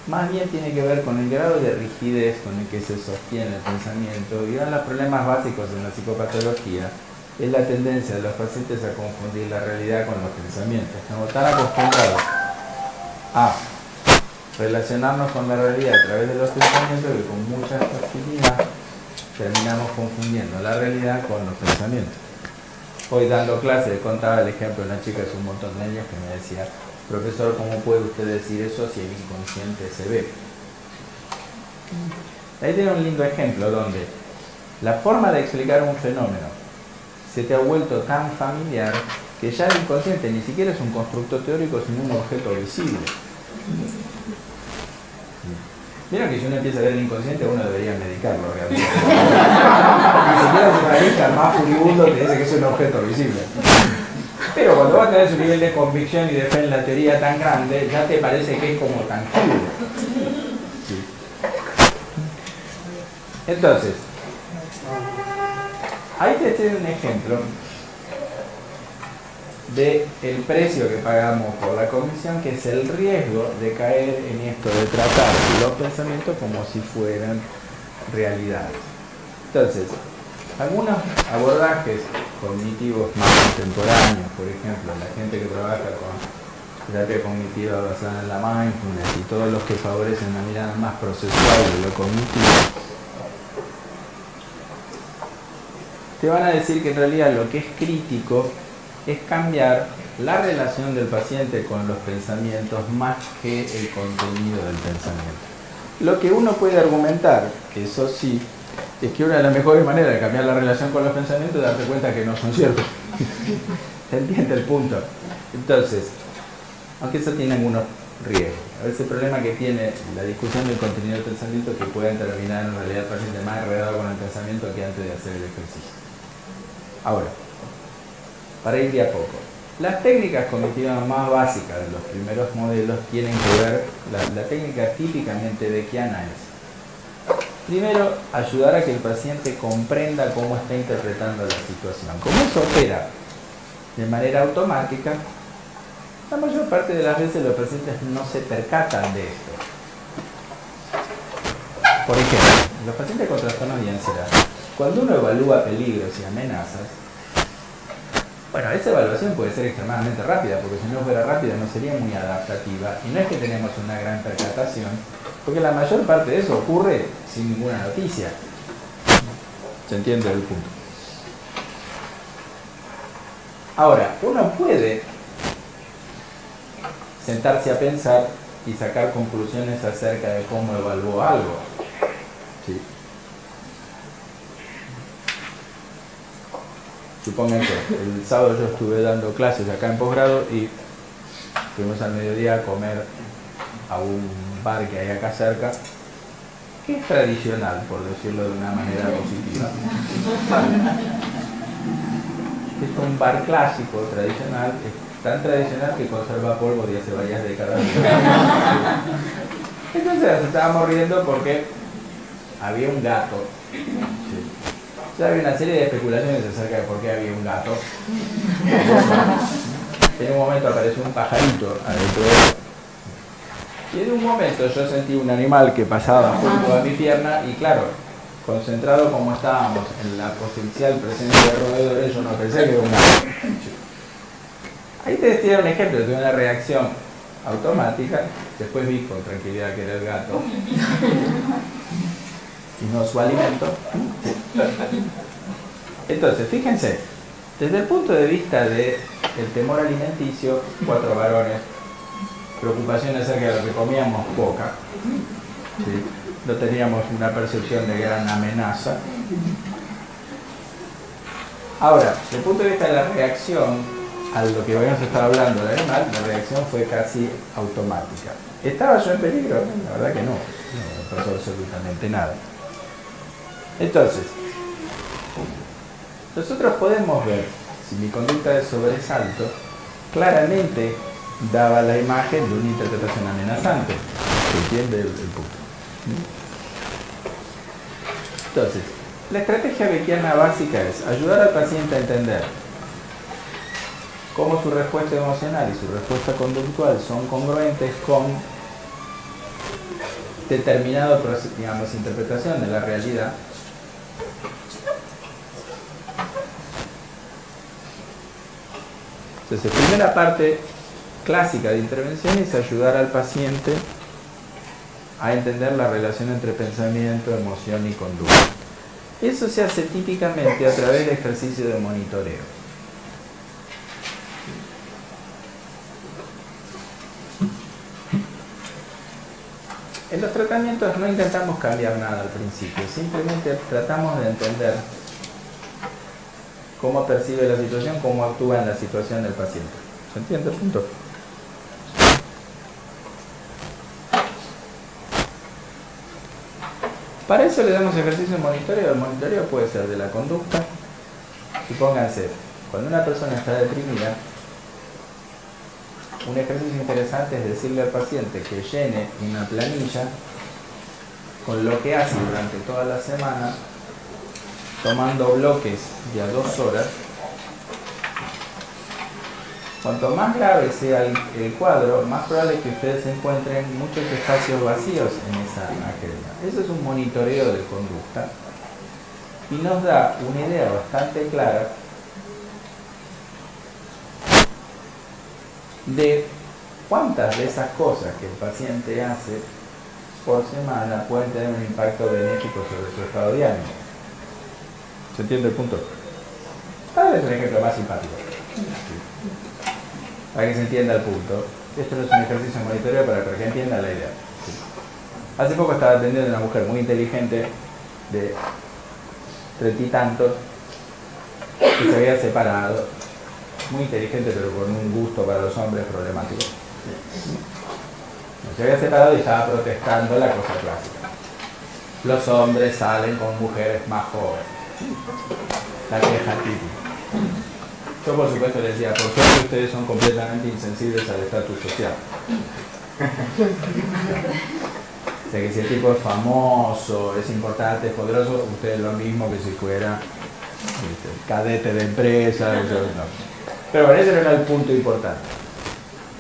Más bien tiene que ver con el grado de rigidez con el que se sostiene el pensamiento, y uno de los problemas básicos en la psicopatología es la tendencia de los pacientes a confundir la realidad con los pensamientos. Estamos tan acostumbrados a relacionarnos con la realidad a través de los pensamientos que con mucha facilidad terminamos confundiendo la realidad con los pensamientos. Hoy dando clases contaba el ejemplo de una chica hace un montón de años que me decía: profesor, ¿cómo puede usted decir eso si el inconsciente se ve? Ahí tiene un lindo ejemplo donde la forma de explicar un fenómeno se te ha vuelto tan familiar que ya el inconsciente ni siquiera es un constructo teórico, sino un objeto visible. Vieron que si uno empieza a ver el inconsciente, uno debería medicarlo realmente. Ni siquiera es una lista más furibundo que dice que es un objeto visible. Pero cuando vas a tener su nivel de convicción y de fe en la teoría tan grande, ya te parece que es como tangible. Sí. Entonces, ahí te estoy un ejemplo del precio que pagamos por la cognición, que es el riesgo de caer en esto de tratar los pensamientos como si fueran realidades. Entonces, algunos abordajes cognitivos más contemporáneos, por ejemplo, la gente que trabaja con terapia cognitiva basada en la mindfulness y todos los que favorecen una mirada más procesual de lo cognitivo, te van a decir que en realidad lo que es crítico es cambiar la relación del paciente con los pensamientos más que el contenido del pensamiento. Lo que uno puede argumentar, que eso sí, es que una de las mejores maneras de cambiar la relación con los pensamientos es darte cuenta que no son ciertos. ¿Se entiende el punto? Entonces, aunque eso tiene algunos riesgos. A veces el problema que tiene la discusión del contenido del pensamiento es que pueden terminar en realidad el paciente más enredado con el pensamiento que antes de hacer el ejercicio. Ahora, para ir de a poco, las técnicas cognitivas más básicas de los primeros modelos tienen que ver, la técnica típicamente beckiana es, primero, ayudar a que el paciente comprenda cómo está interpretando la situación. Como eso opera de manera automática, la mayor parte de las veces los pacientes no se percatan de esto. Por ejemplo, los pacientes con trastornos de ansiedad, cuando uno evalúa peligros y amenazas, bueno, esa evaluación puede ser extremadamente rápida, porque si no fuera rápida no sería muy adaptativa, y no es que tenemos una gran percatación, porque la mayor parte de eso ocurre sin ninguna noticia. ¿Se entiende el punto? Ahora, uno puede sentarse a pensar y sacar conclusiones acerca de cómo evaluó algo. ¿Sí? Supongan que el sábado yo estuve dando clases acá en posgrado y fuimos al mediodía a comer a un bar que hay acá cerca, que es tradicional, por decirlo de una manera positiva. Es un bar clásico, tradicional, es tan tradicional que conserva polvo de hace varias décadas. Entonces estábamos riendo porque había un gato. Sí. Ya había una serie de especulaciones acerca de por qué había un gato. En un momento apareció un pajarito adentro de él. Y en un momento yo sentí un animal que pasaba junto a mi pierna y claro, concentrado como estábamos en la potencial presencia de roedores, yo no pensé que era un gato. Ahí te decía un ejemplo, tuve una reacción automática, después vi con tranquilidad que era el gato y no su alimento. Entonces, fíjense, desde el punto de vista del temor alimenticio, 4 varones, preocupación acerca de lo que comíamos poca, ¿sí? No teníamos una percepción de gran amenaza. Ahora, desde el punto de vista de la reacción, a lo que habíamos estado hablando del animal, la reacción fue casi automática. ¿Estaba yo en peligro? La verdad que no pasó absolutamente nada. Entonces, nosotros podemos ver, si mi conducta de sobresalto claramente daba la imagen de una interpretación amenazante. ¿Se entiende el punto? Entonces, la estrategia beckiana básica es ayudar al paciente a entender cómo su respuesta emocional y su respuesta conductual son congruentes con determinado proceso, digamos, interpretación de la realidad. Entonces, la primera parte clásica de intervención es ayudar al paciente a entender la relación entre pensamiento, emoción y conducta. Eso se hace típicamente a través de ejercicios de monitoreo. En los tratamientos no intentamos cambiar nada al principio, simplemente tratamos de entender cómo percibe la situación, cómo actúa en la situación del paciente. ¿Se entiende el punto? Para eso le damos ejercicio de monitoreo. El monitoreo puede ser de la conducta. Supónganse, cuando una persona está deprimida, un ejercicio interesante es decirle al paciente que llene una planilla con lo que hace durante toda la semana, tomando bloques de a 2 horas. Cuanto más grave sea el cuadro, más probable es que ustedes encuentren muchos espacios vacíos en esa agenda. Eso es un monitoreo de conducta y nos da una idea bastante clara de cuántas de esas cosas que el paciente hace por semana pueden tener un impacto benéfico sobre su estado de ánimo. ¿Se entiende el punto? Tal vez un ejemplo más simpático. Para que se entienda el punto. Esto no es un ejercicio de monitoreo para que entiendan la idea. Hace poco estaba atendiendo a una mujer muy inteligente de 30 y tantos que se había separado. Muy inteligente, pero con un gusto para los hombres problemático. Se había separado y estaba protestando la cosa clásica. Los hombres salen con mujeres más jóvenes. La queja típica. Yo por supuesto les decía, por suerte ustedes son completamente insensibles al estatus social. O sea que si el tipo es famoso, es importante, es poderoso, usted es lo mismo que si fuera cadete de empresa. No. Pero bueno, ese no era el punto importante.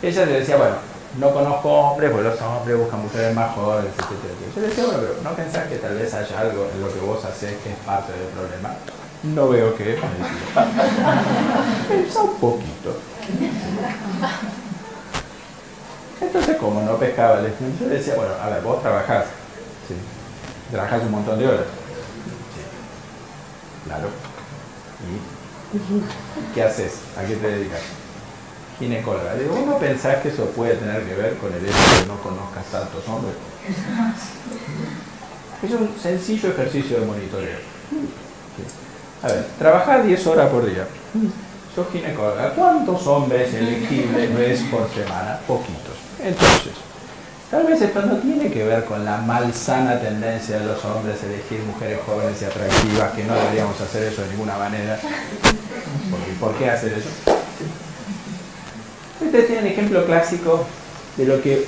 Ella le decía, bueno, no conozco hombres, pues los hombres buscan mujeres más jóvenes, etc. Yo le decía, bueno, pero ¿no pensás que tal vez haya algo en lo que vos hacés que es parte del problema? No veo que pensa un poquito. Entonces, como no pescaba el ejemplo, yo le decía, bueno, a ver, vos trabajás, ¿sí? Trabajás un montón de horas. Sí. Claro. ¿Y qué haces? ¿A qué te dedicas? Ginecóloga. Digo, ¿vos no pensás que eso puede tener que ver con el hecho de que no conozcas tantos hombres? Es un sencillo ejercicio de monitoreo. Sí. A ver, trabajás 10 horas por día. Sos ginecóloga. ¿Cuántos hombres elegibles ves por semana? Poquitos. Entonces, tal vez esto no tiene que ver con la malsana tendencia de los hombres a elegir mujeres jóvenes y atractivas, que no deberíamos hacer eso de ninguna manera. ¿Por qué hacer eso? Ustedes tienen ejemplo clásico de lo que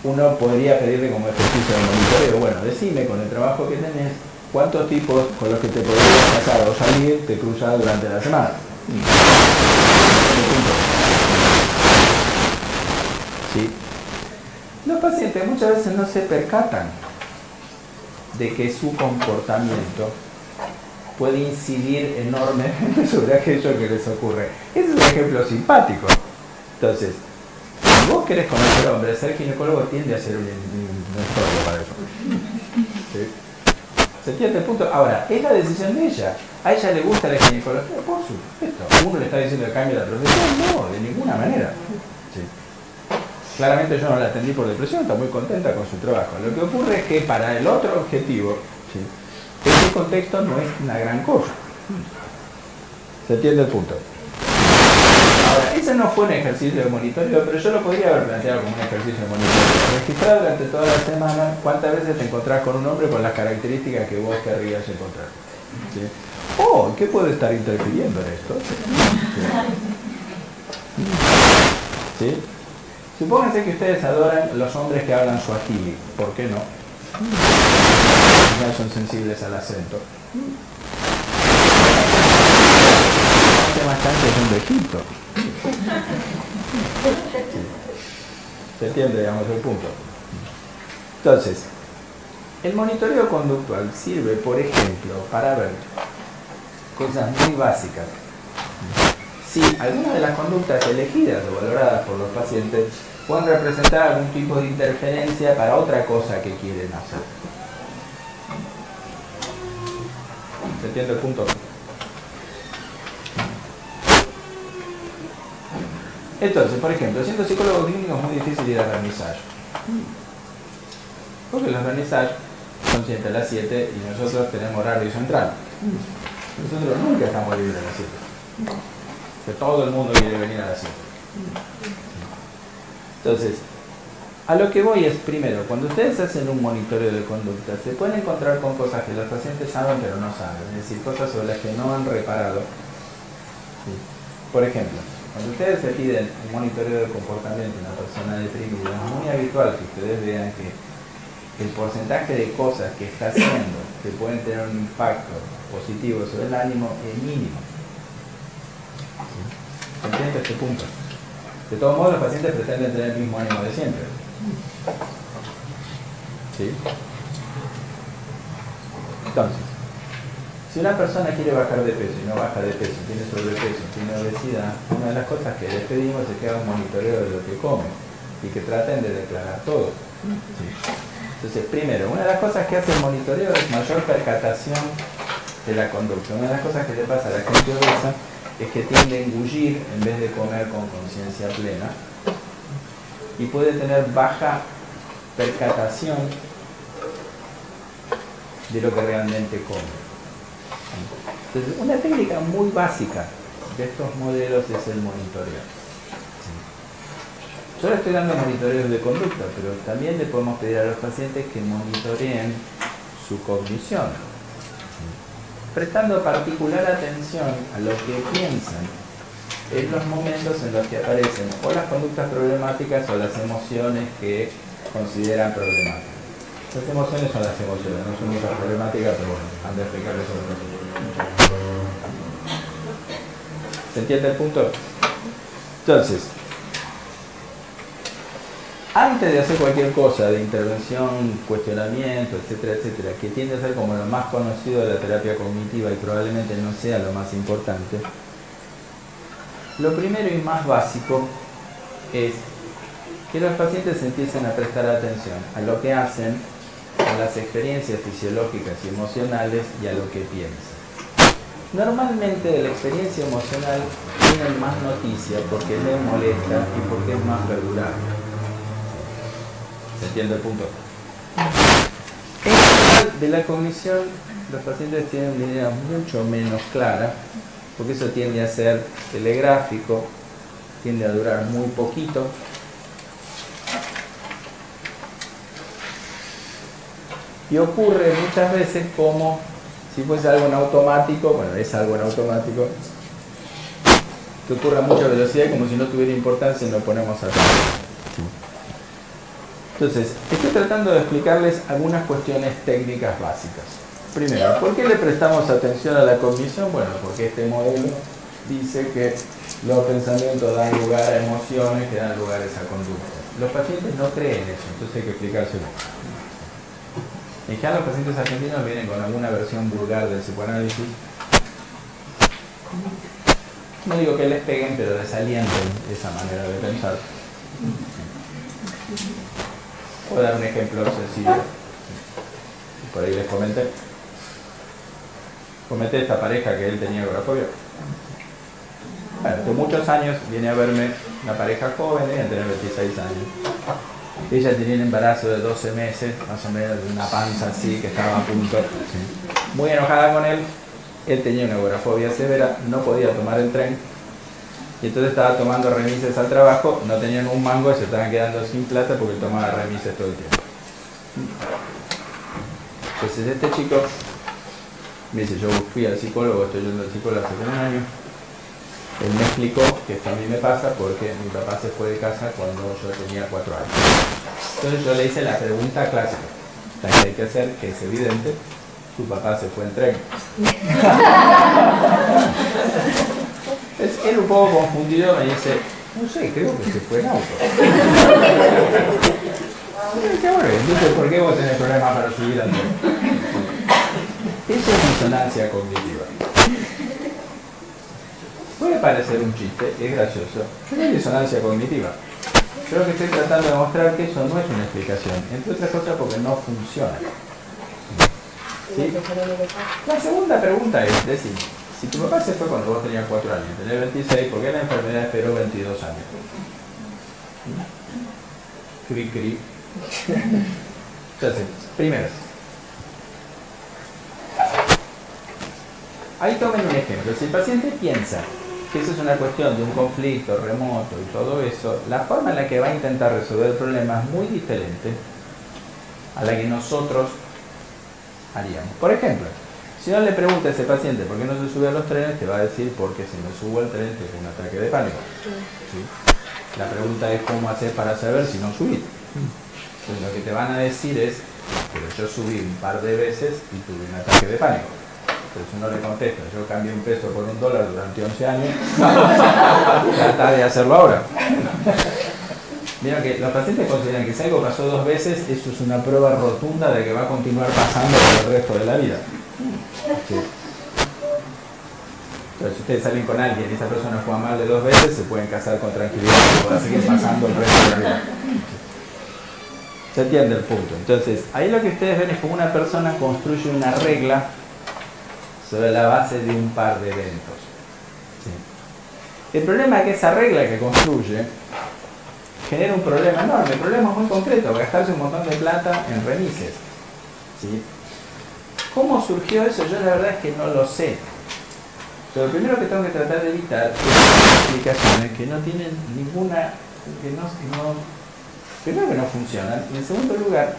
uno podría pedirle como ejercicio de monitoreo. Bueno, decime con el trabajo que tenés, ¿cuántos tipos con los que te podrías casar o salir te cruzas durante la semana? ¿Sí? Los pacientes muchas veces no se percatan de que su comportamiento puede incidir enormemente sobre aquello que les ocurre. Ese es un ejemplo simpático. Entonces, si vos querés conocer hombres, ser ginecólogo tiende a ser un estorbo para eso. ¿Sí? ¿Se entiende el punto? Ahora, es la decisión de ella. ¿A ella le gusta la ginecología? Por supuesto. ¿Uno le está diciendo que cambie la profesión? No, de ninguna manera. ¿Sí? Claramente yo no la atendí por depresión, está muy contenta con su trabajo. Lo que ocurre es que para el otro objetivo, ¿sí?, ese contexto no es una gran cosa. ¿Se entiende el punto? Ahora, ese no fue un ejercicio de monitoreo, pero yo lo podría haber planteado como un ejercicio de monitoreo. Registrar durante toda la semana cuántas veces te encontrás con un hombre con las características que vos querrías encontrar. ¿Sí? Oh, ¿qué puede estar interfiriendo en esto? ¿Sí? Supónganse que ustedes adoran los hombres que hablan suajili. ¿Por qué no? No son sensibles al acento. Más chances son de Egipto. Sí. ¿Se entiende, digamos, el punto? Entonces, el monitoreo conductual sirve, por ejemplo, para ver cosas muy básicas. Si algunas de las conductas elegidas o valoradas por los pacientes pueden representar algún tipo de interferencia para otra cosa que quieren hacer. ¿Se entiende el punto? Entonces, por ejemplo, siendo psicólogo clínico es muy difícil ir a vernissage. Porque los vernissage son siempre a las 7 y nosotros tenemos horario central. Nosotros nunca estamos libres a las 7. Que todo el mundo quiere venir a las 7. Entonces, a lo que voy es, primero, cuando ustedes hacen un monitoreo de conducta, se pueden encontrar con cosas que los pacientes saben pero no saben. Es decir, cosas sobre las que no han reparado. ¿Sí? Por ejemplo, cuando ustedes se piden un monitoreo de comportamiento de una persona deprimida, es muy habitual que ustedes vean que el porcentaje de cosas que está haciendo que pueden tener un impacto positivo sobre el ánimo es mínimo. ¿Se entiende este punto? De todos modos, los pacientes pretenden tener el mismo ánimo de siempre. ¿Sí? Entonces, si una persona quiere bajar de peso y no baja de peso, tiene sobrepeso, tiene obesidad, una de las cosas que les pedimos es que hagan un monitoreo de lo que comen y que traten de declarar todo. ¿Sí? Entonces, primero, una de las cosas que hace el monitoreo es mayor percatación de la conducta. Una de las cosas que le pasa a la gente obesa es que tiende a engullir en vez de comer con conciencia plena y puede tener baja percatación de lo que realmente come. Entonces, una técnica muy básica de estos modelos es el monitoreo. Yo le estoy dando monitoreos de conducta, pero también le podemos pedir a los pacientes que monitoreen su cognición, prestando particular atención a lo que piensan en los momentos en los que aparecen o las conductas problemáticas o las emociones que consideran problemáticas. Las emociones son las emociones, no son muchas problemáticas, pero bueno, han de explicarles sobre eso. ¿Se entiende el punto? Entonces, antes de hacer cualquier cosa de intervención, cuestionamiento, etcétera, etcétera, que tiende a ser como lo más conocido de la terapia cognitiva y probablemente no sea lo más importante, lo primero y más básico es que los pacientes empiecen a prestar atención a lo que hacen, a las experiencias fisiológicas y emocionales y a lo que piensan. Normalmente de la experiencia emocional tienen más noticia porque les molesta y porque es más perdurable. ¿Se entiende el punto? En general, de la cognición, los pacientes tienen una idea mucho menos clara, porque eso tiende a ser telegráfico, tiende a durar muy poquito. Y ocurre muchas veces como si fuese algo en automático, bueno, es algo en automático, que ocurre a mucha velocidad y como si no tuviera importancia y no ponemos atención. Entonces, estoy tratando de explicarles algunas cuestiones técnicas básicas. Primero, ¿por qué le prestamos atención a la cognición? Bueno, porque este modelo dice que los pensamientos dan lugar a emociones que dan lugar a esa conducta. Los pacientes no creen eso, entonces hay que explicárselo. En general los pacientes argentinos vienen con alguna versión vulgar del psicoanálisis. No digo que les peguen, pero desalienten esa manera de pensar. Voy a dar un ejemplo sencillo. Por ahí les comenté. Comenté esta pareja que él tenía agorafobia. Bueno, hace muchos años viene a verme una pareja joven, debían tener 26 años. Ella tenía un embarazo de 12 meses, más o menos, de una panza así, que estaba a punto. Muy enojada con él. Él tenía una agorafobia severa, no podía tomar el tren. Y entonces estaba tomando remises al trabajo, no tenían un mango y se estaban quedando sin plata porque tomaba remises todo el tiempo. Entonces este chico me dice, yo fui al psicólogo, estoy yendo al psicólogo hace como un año. Él me explicó que esto a mí me pasa porque mi papá se fue de casa cuando yo tenía 4 años. Entonces yo le hice la pregunta clásica, la que hay que hacer, que es evidente, tu papá se fue en tren. Él un poco confundido me dice, no sé, creo que se fue en auto. Qué bueno, entonces ¿por qué vos tenés problemas para subir al tren? Eso es disonancia cognitiva. Puede parecer un chiste, es gracioso, pero es disonancia cognitiva. Creo que estoy tratando de mostrar que eso no es una explicación, entre otras cosas porque no funciona. ¿Sí? La segunda pregunta es decir, si tu papá se fue cuando vos tenías 4 años, tenés 26, ¿por qué la enfermedad esperó 22 años? Cri, cri. Entonces, primero, ahí tomen un ejemplo. Si el paciente piensa que eso es una cuestión de un conflicto remoto y todo eso, la forma en la que va a intentar resolver el problema es muy diferente a la que nosotros haríamos. Por ejemplo, si uno le pregunta a ese paciente por qué no se sube a los trenes, te va a decir porque si me subo al tren tengo un ataque de pánico. ¿Sí? La pregunta es cómo hacer para saber si no subir. Entonces lo que te van a decir es, pero yo subí un par de veces y tuve un ataque de pánico. Entonces uno le contesta, yo cambié un peso por $1 durante 11 años, trata de hacerlo ahora. Mira que los pacientes consideran que si algo pasó 2 veces, eso es una prueba rotunda de que va a continuar pasando por el resto de la vida. Sí. Entonces si ustedes salen con alguien y esa persona juega mal de 2 veces, se pueden casar con tranquilidad y va a seguir pasando el resto de la vida. ¿Se entiende el punto? Entonces, ahí lo que ustedes ven es como una persona construye una regla sobre la base de un par de eventos. ¿Sí? El problema es que esa regla que construye genera un problema enorme, un problema muy concreto, gastarse un montón de plata en remises. ¿Sí? ¿Cómo surgió eso? Yo la verdad es que no lo sé. Pero lo primero que tengo que tratar de evitar es explicaciones que no tienen ninguna, primero que no funcionan, y en segundo lugar,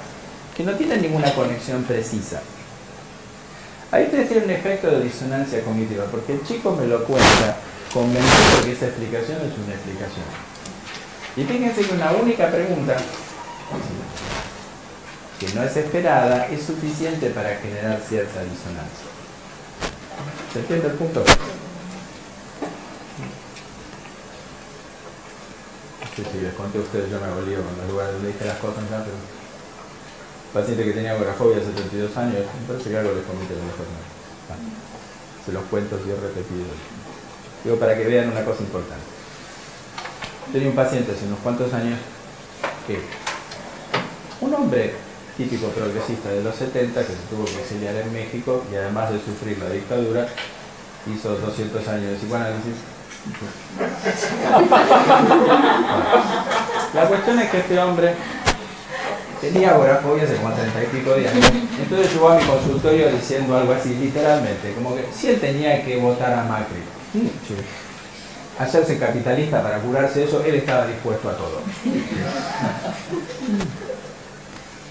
que no tienen ninguna conexión precisa. Ahí ustedes tienen un efecto de disonancia cognitiva, porque el chico me lo cuenta convencido de que esa explicación es una explicación. Y fíjense que una única pregunta, que no es esperada, es suficiente para generar cierta disonancia. ¿Se entiende el punto? No sé si les conté a ustedes, yo me hago lío con los lugares donde dije las cosas ya, pero paciente que tenía agorafobia hace 32 años, me parece que algo les comité con las cosas. Se los cuento si he repetido. Digo, para que vean una cosa importante. Tenía un paciente hace unos cuantos años que un hombre típico progresista de los 70 que se tuvo que exiliar en México y además de sufrir la dictadura hizo 200 años de psicoanálisis. La cuestión es que este hombre tenía agorafobia hace como 30 y pico de años. Entonces llegó a mi consultorio diciendo algo así, literalmente, como que si él tenía que votar a Macri, hacerse capitalista para curarse eso, él estaba dispuesto a todo.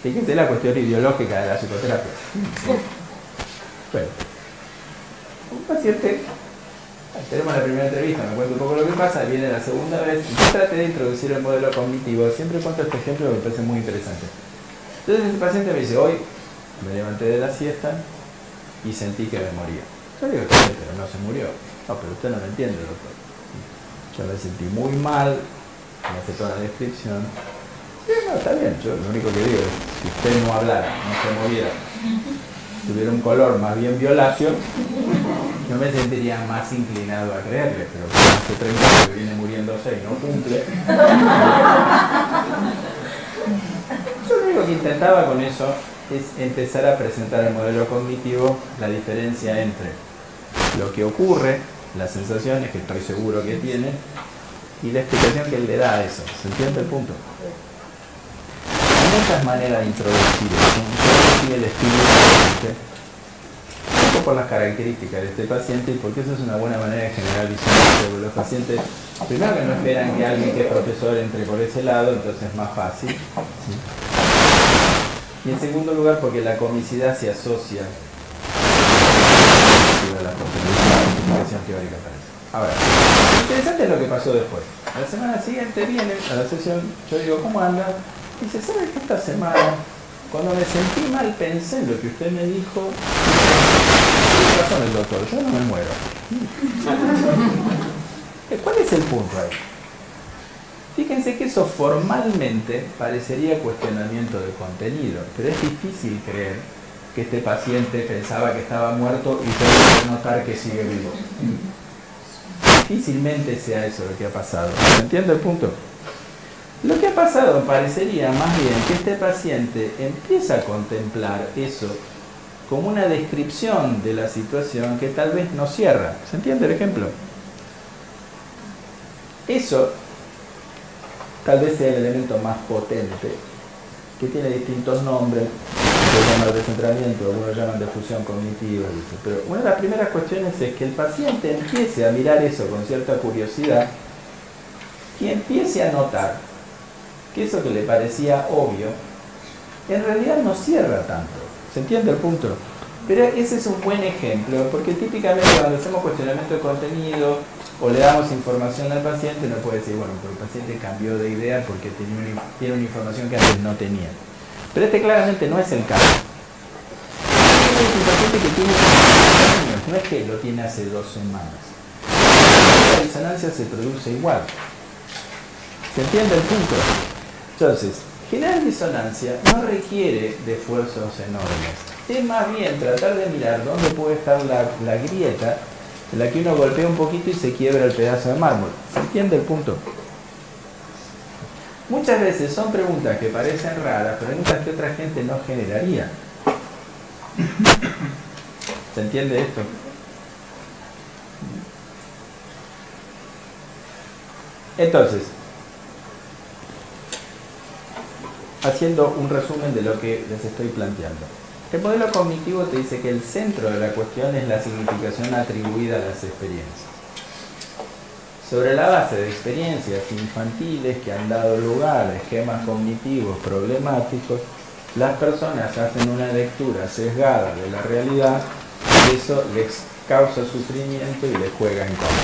Fíjense la cuestión ideológica de la psicoterapia. Bueno, un paciente, tenemos la primera entrevista, me cuento un poco lo que pasa, viene la segunda vez, y yo traté de introducir el modelo cognitivo, siempre cuento este ejemplo que me parece muy interesante. Entonces el paciente me dice, hoy me levanté de la siesta y sentí que me moría. Yo digo, pero no se murió. No, pero usted no me entiende, doctor. Yo me sentí muy mal, me hace toda la descripción. Sí, no, está bien, yo lo único que digo es, si usted no hablara, no se moviera, tuviera un color más bien violáceo, yo me sentiría más inclinado a creerle, pero hace 30 años que viene muriéndose y no cumple. Yo lo único que intentaba con eso es empezar a presentar el modelo cognitivo, la diferencia entre lo que ocurre, las sensaciones que estoy seguro que tiene, y la explicación que él le da a eso. ¿Se entiende el punto? Hay muchas maneras de introducir eso. Yo elegí el estilo paciente, un poco por las características de este paciente y porque eso es una buena manera de generar visión. Los pacientes Primero que no esperan que alguien que es profesor entre por ese lado, entonces es más fácil. ¿Sí? Y en segundo lugar porque la comicidad se asocia a la justificación teórica para eso. Ahora, lo interesante es lo que pasó después. La semana siguiente viene a la sesión, yo digo, ¿cómo anda? Y dice, ¿sabe que esta semana, cuando me sentí mal, pensé en lo que usted me dijo? Tiene razón el doctor, yo no me muero. ¿Cuál es el punto ahí? Fíjense que eso formalmente parecería cuestionamiento de contenido, pero es difícil creer que este paciente pensaba que estaba muerto y puede notar que sigue vivo. Difícilmente sea eso lo que ha pasado. ¿Se entiende el punto? Lo que ha pasado parecería más bien que este paciente empieza a contemplar eso como una descripción de la situación que tal vez no cierra. ¿Se entiende el ejemplo? Eso tal vez sea el elemento más potente, que tiene distintos nombres, se llama descentramiento, algunos llaman difusión cognitiva, dice. Pero una de las primeras cuestiones es que el paciente empiece a mirar eso con cierta curiosidad y empiece a notar que eso que le parecía obvio, en realidad no cierra tanto. ¿Se entiende el punto? Pero ese es un buen ejemplo, porque típicamente cuando hacemos cuestionamiento de contenido o le damos información al paciente, no puede decir, bueno, pero el paciente cambió de idea porque tiene una información que antes no tenía. Pero este claramente no es el caso. Es un paciente que tiene 5 años, no es que lo tiene hace 2 semanas. La disonancia se produce igual. ¿Se entiende el punto? Entonces, generar disonancia no requiere de esfuerzos enormes. Es más bien tratar de mirar dónde puede estar la grieta en la que uno golpea un poquito y se quiebra el pedazo de mármol. ¿Se entiende el punto? Muchas veces son preguntas que parecen raras, preguntas que otra gente no generaría. ¿Se entiende esto? Entonces, haciendo un resumen de lo que les estoy planteando. El modelo cognitivo te dice que el centro de la cuestión es la significación atribuida a las experiencias. Sobre la base de experiencias infantiles que han dado lugar a esquemas cognitivos problemáticos, las personas hacen una lectura sesgada de la realidad y eso les causa sufrimiento y les juega en contra.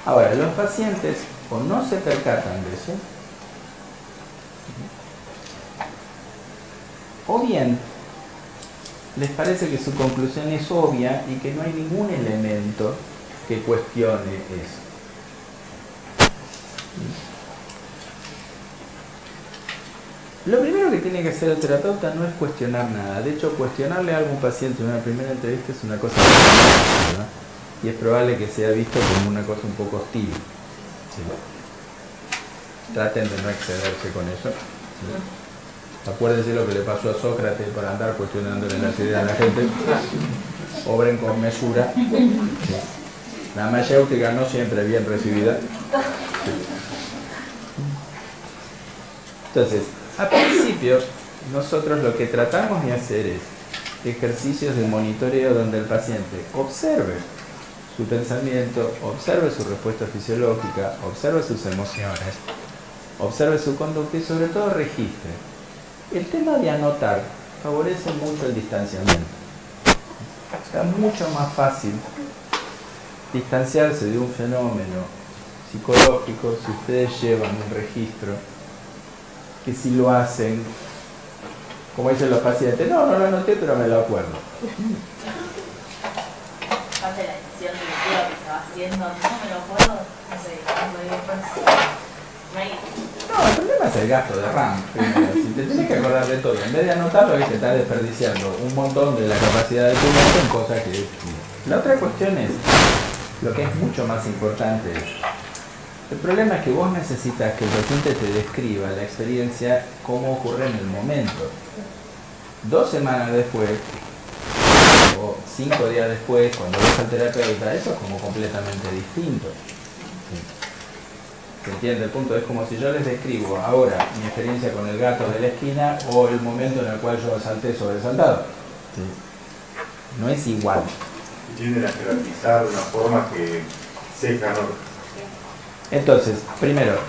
Ahora, los pacientes o no se percatan de eso, o bien les parece que su conclusión es obvia y que no hay ningún elemento que cuestione eso. Lo primero que tiene que hacer el terapeuta no es cuestionar nada. De hecho, cuestionarle a algún paciente en una primera entrevista es una cosa muy, ¿no? Y es probable que sea visto como una cosa un poco hostil. ¿Sí? Traten de no excederse con eso. ¿Sí? Acuérdense lo que le pasó a Sócrates por andar cuestionándole las ideas a la gente. Obren con mesura. ¿Sí? La mayéutica no siempre es bien recibida. ¿Sí? Entonces, a principio, nosotros lo que tratamos de hacer es ejercicios de monitoreo donde el paciente observe su pensamiento, observe su respuesta fisiológica, observe sus emociones, observe su conducta y sobre todo registre. El tema de anotar favorece mucho el distanciamiento. Está mucho más fácil distanciarse de un fenómeno psicológico si ustedes llevan un registro que si lo hacen, como dicen los pacientes, no lo anoté pero me lo acuerdo. Parte de la decisión cognitiva que se va haciendo, no me lo acuerdo, no sé, No, el problema es el gasto de RAM. Primero. Si te tienes que acordar de todo, en vez de anotarlo, que te estás desperdiciando un montón de la capacidad de tu mente en cosas que... La otra cuestión es, lo que es mucho más importante es, el problema es que vos necesitas que el paciente te describa la experiencia cómo ocurre en el momento. 2 semanas después, o 5 días después, cuando ves al terapeuta, eso es como completamente distinto. ¿Sí? ¿Se entiende? El punto es como si yo les describo ahora mi experiencia con el gato de la esquina o el momento en el cual yo salté sobre el saltado. ¿Sí? No es igual. tienden a jerarquizar de una forma que ceja, ¿no? Entonces, primero,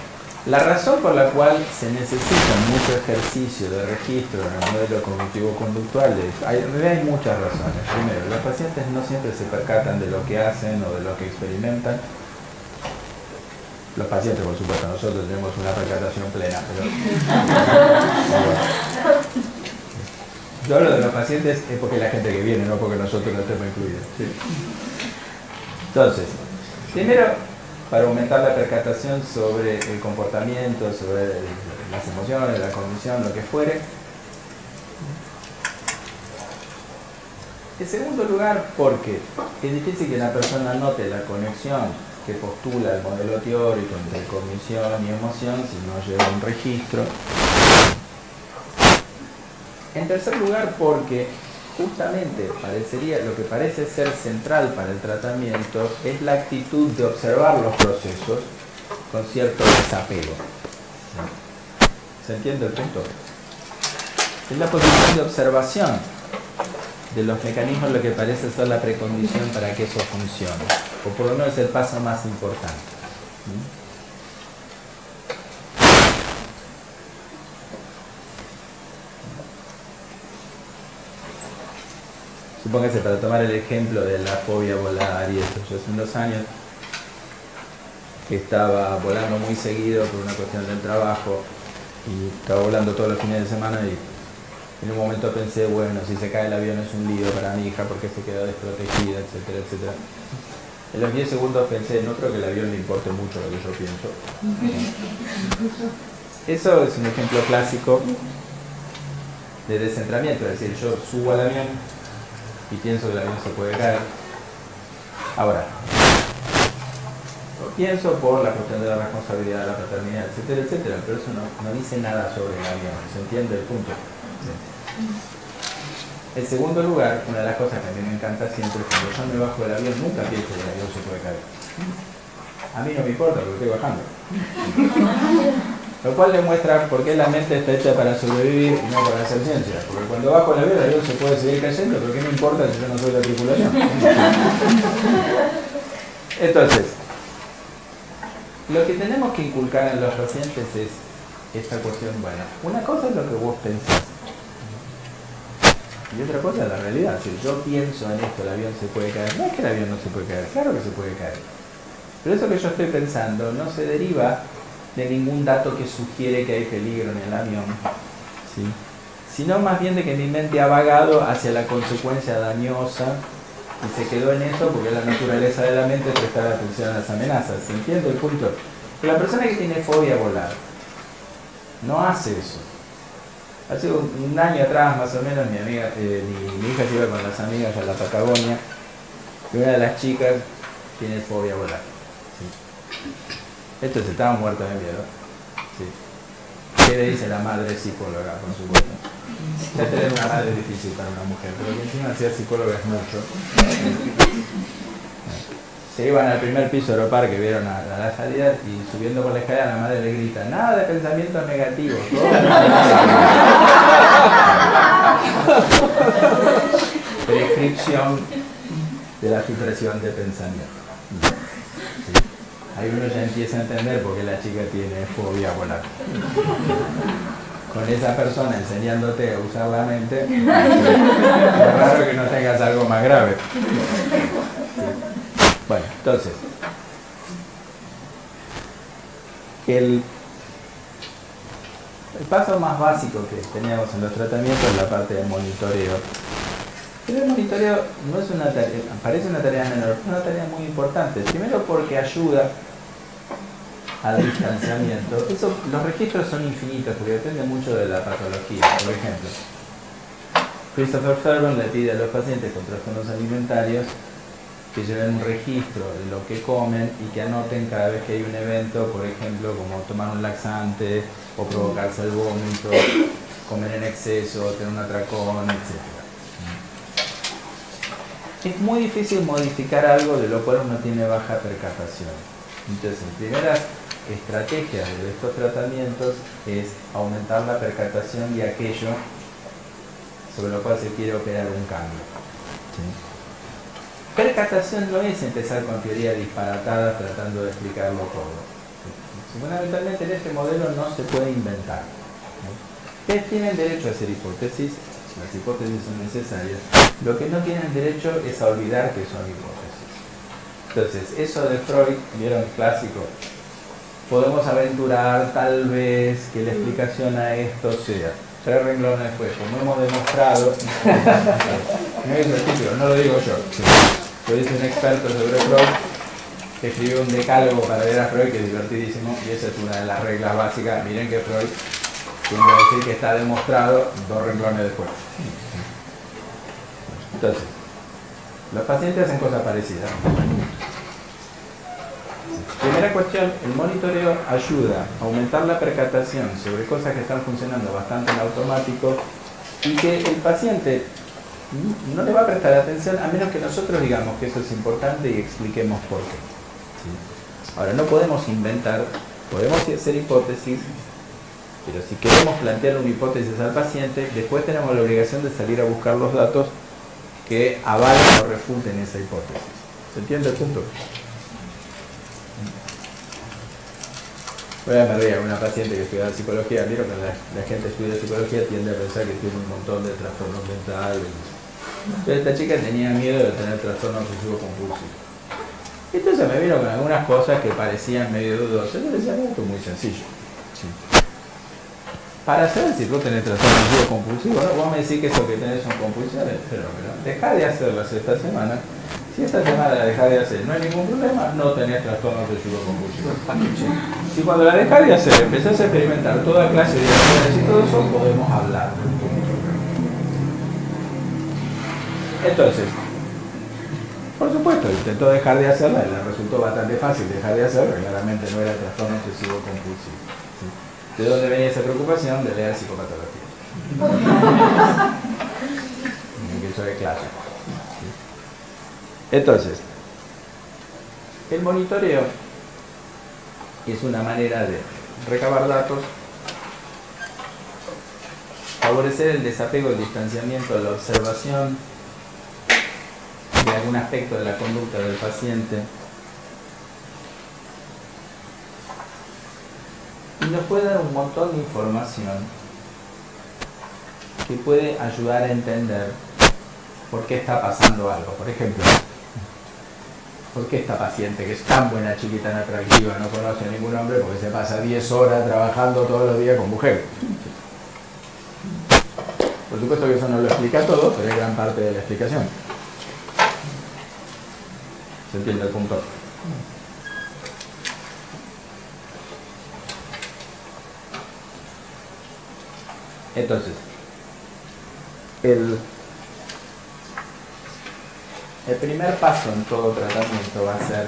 la razón por la cual se necesita mucho ejercicio de registro en el modelo cognitivo-conductual en realidad hay muchas razones. Primero, los pacientes no siempre se percatan de lo que hacen o de lo que experimentan. Los pacientes, por supuesto, nosotros tenemos una percatación plena, pero... Yo hablo de los pacientes es porque la gente que viene, no porque nosotros no estemos incluidos. ¿Sí? Entonces, primero, para aumentar la percatación sobre el comportamiento, sobre las emociones, la cognición, lo que fuere. En segundo lugar, porque es difícil que la persona note la conexión que postula el modelo teórico entre cognición y emoción si no lleva un registro. En tercer lugar, porque justamente lo que parece ser central para el tratamiento es la actitud de observar los procesos con cierto desapego. ¿Se entiende el punto? Es la posición de observación de los mecanismos lo que parece ser la precondición para que eso funcione, o por lo menos es el paso más importante. Supóngase, para tomar el ejemplo de la fobia a volar y esto, yo hace unos años estaba volando muy seguido por una cuestión del trabajo y estaba volando todos los fines de semana y en un momento pensé, bueno, si se cae el avión es un lío para mi hija porque se quedó desprotegida, etcétera, etcétera. En los 10 segundos pensé, no creo que el avión le importe mucho lo que yo pienso. Eso es un ejemplo clásico de descentramiento, es decir, yo subo al avión y pienso que el avión se puede caer. Ahora, lo pienso por la cuestión de la responsabilidad, de la paternidad, etcétera, etcétera, pero eso no dice nada sobre el avión, ¿se entiende el punto? Sí. En segundo lugar, una de las cosas que a mí me encanta siempre es cuando yo me bajo del avión, nunca pienso que el avión se puede caer. A mí no me importa porque estoy bajando. Lo cual demuestra por qué la mente está hecha para sobrevivir y no para hacer ciencia. Porque cuando bajo el avión se puede seguir cayendo, pero ¿qué me importa si yo no soy la tripulación? Entonces, lo que tenemos que inculcar en los pacientes es esta cuestión, bueno, una cosa es lo que vos pensás y otra cosa es la realidad. Si yo pienso en esto, el avión se puede caer, no es que el avión no se puede caer, claro que se puede caer, pero eso que yo estoy pensando no se deriva de ningún dato que sugiere que hay peligro en el avión, ¿sí? Sino más bien de que mi mente ha vagado hacia la consecuencia dañosa y se quedó en eso porque la naturaleza de la mente es prestar atención a las amenazas. ¿Se entiende el punto? Pero la persona que tiene fobia a volar no hace eso. Hace un año atrás más o menos mi hija se iba con las amigas a la Patagonia y una de las chicas tiene fobia a volar. ¿Sí? Entonces estaba muerta de miedo. ¿Sí? ¿Qué le dice la madre psicóloga, por supuesto? Ya tener una madre es difícil para una mujer, pero que encima ser psicóloga es mucho. Se iban al primer piso de Aeroparque, vieron a la salida y subiendo por la escalera la madre le grita, nada de pensamientos negativos, todo prescripción de la filtración de pensamiento. ¿Sí? Ahí uno ya empieza a entender por qué la chica tiene fobia a volar. Con esa persona enseñándote a usar la mente, es raro que no tengas algo más grave. ¿Sí? Bueno, entonces, el paso más básico que teníamos en los tratamientos es la parte de monitoreo. Pero el monitoreo no es una tarea, parece una tarea menor, es una tarea muy importante. Primero porque ayuda al distanciamiento. Los registros son infinitos porque depende mucho de la patología. Por ejemplo, Christopher Fairbairn le pide a los pacientes con trastornos alimentarios que lleven un registro de lo que comen y que anoten cada vez que hay un evento, por ejemplo, como tomar un laxante o provocarse el vómito, comer en exceso, tener un atracón, etc. Es muy difícil modificar algo de lo cual uno tiene baja percatación. Entonces, primeras estrategias de estos tratamientos es aumentar la percatación de aquello sobre lo cual se quiere operar un cambio. ¿Sí? percatación no es empezar con teoría disparatada tratando de explicarlo todo. Fundamentalmente en este modelo no se puede inventar. Ustedes tienen derecho a hacer hipótesis, las hipótesis son necesarias. Lo que no tienen derecho es a olvidar que son hipótesis. Entonces, eso de Freud, ¿vieron el clásico? Podemos aventurar tal vez que la explicación a esto sea 3 renglones después, como hemos demostrado, no es el título, no lo digo yo. Lo dice un experto sobre Freud, que escribió un decálogo para leer a Freud, que es divertidísimo, y esa es una de las reglas básicas. Miren que Freud tiene que decir que está demostrado 2 renglones después. Entonces, los pacientes hacen cosas parecidas. Primera cuestión, el monitoreo ayuda a aumentar la percatación sobre cosas que están funcionando bastante en automático y que el paciente no le va a prestar atención a menos que nosotros digamos que eso es importante y expliquemos por qué. ¿Sí? Ahora, no podemos inventar, podemos hacer hipótesis, pero si queremos plantear una hipótesis al paciente, después tenemos la obligación de salir a buscar los datos que avalen o refuten esa hipótesis. ¿Se entiende el punto? Bueno, me ría, una paciente que estudia psicología, vieron que la gente que estudia psicología tiende a pensar que tiene un montón de trastornos mentales. Entonces esta chica tenía miedo de tener trastorno obsesivo compulsivo. Entonces me vino con algunas cosas que parecían medio dudosas. Yo le decía, esto es muy sencillo. Sí. Para saber si vos tenés trastorno obsesivo compulsivo, ¿no? Vos me decís que eso que tenés son compulsiones, pero dejá de hacerlas esta semana. Si esta semana la dejás de hacer, no hay ningún problema, no tenés trastorno obsesivo compulsivo. Si cuando la dejás de hacer, empezás a experimentar toda clase de acciones y todo eso, podemos hablar. Entonces, por supuesto, intentó dejar de hacerla y le resultó bastante fácil dejar de hacerla, claramente no era trastorno obsesivo compulsivo. ¿Sí? ¿De dónde venía esa preocupación? De leer psicopatología. Que eso es clásico. Entonces, el monitoreo es una manera de recabar datos, favorecer el desapego, el distanciamiento, la observación de algún aspecto de la conducta del paciente, y nos puede dar un montón de información que puede ayudar a entender por qué está pasando algo. Por ejemplo, ¿por qué esta paciente que es tan buena chica y tan atractiva no conoce a ningún hombre? Porque se pasa 10 horas trabajando todos los días con mujeres. Por supuesto que eso no lo explica todo, pero es gran parte de la explicación. ¿Se entiende el punto? Entonces, el primer paso en todo tratamiento va a ser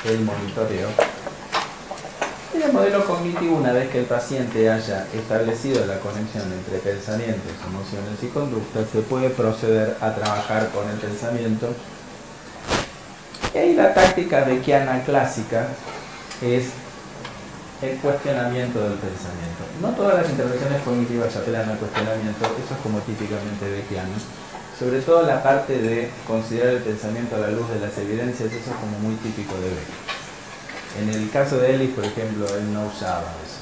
el monitoreo. En el modelo cognitivo, una vez que el paciente haya establecido la conexión entre pensamientos, emociones y conductas, se puede proceder a trabajar con el pensamiento. Y ahí la táctica beckiana clásica es el cuestionamiento del pensamiento. No todas las intervenciones cognitivas apelan al cuestionamiento, eso es como típicamente beckiano. Sobre todo la parte de considerar el pensamiento a la luz de las evidencias, eso es como muy típico de Beck. En el caso de Ellis, por ejemplo, él no usaba eso.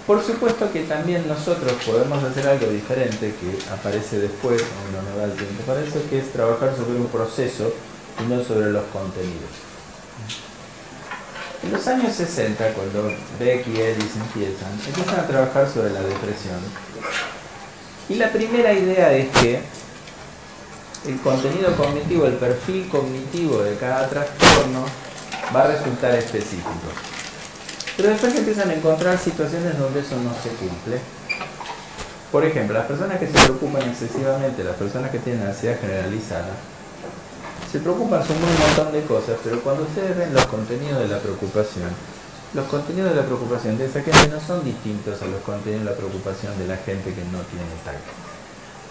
Por supuesto que también nosotros podemos hacer algo diferente, que aparece después, no nos da el tiempo para eso, que es trabajar sobre un proceso y no sobre los contenidos. En los años 60, cuando Beck y Ellis empiezan a trabajar sobre la depresión. Y la primera idea es que el contenido cognitivo, el perfil cognitivo de cada trastorno va a resultar específico. Pero después empiezan a encontrar situaciones donde eso no se cumple. Por ejemplo, las personas que se preocupan excesivamente, las personas que tienen ansiedad generalizada, se preocupan sobre un montón de cosas, pero cuando ustedes ven los contenidos de la preocupación de esa gente no son distintos a los contenidos de la preocupación de la gente que no tiene TAC.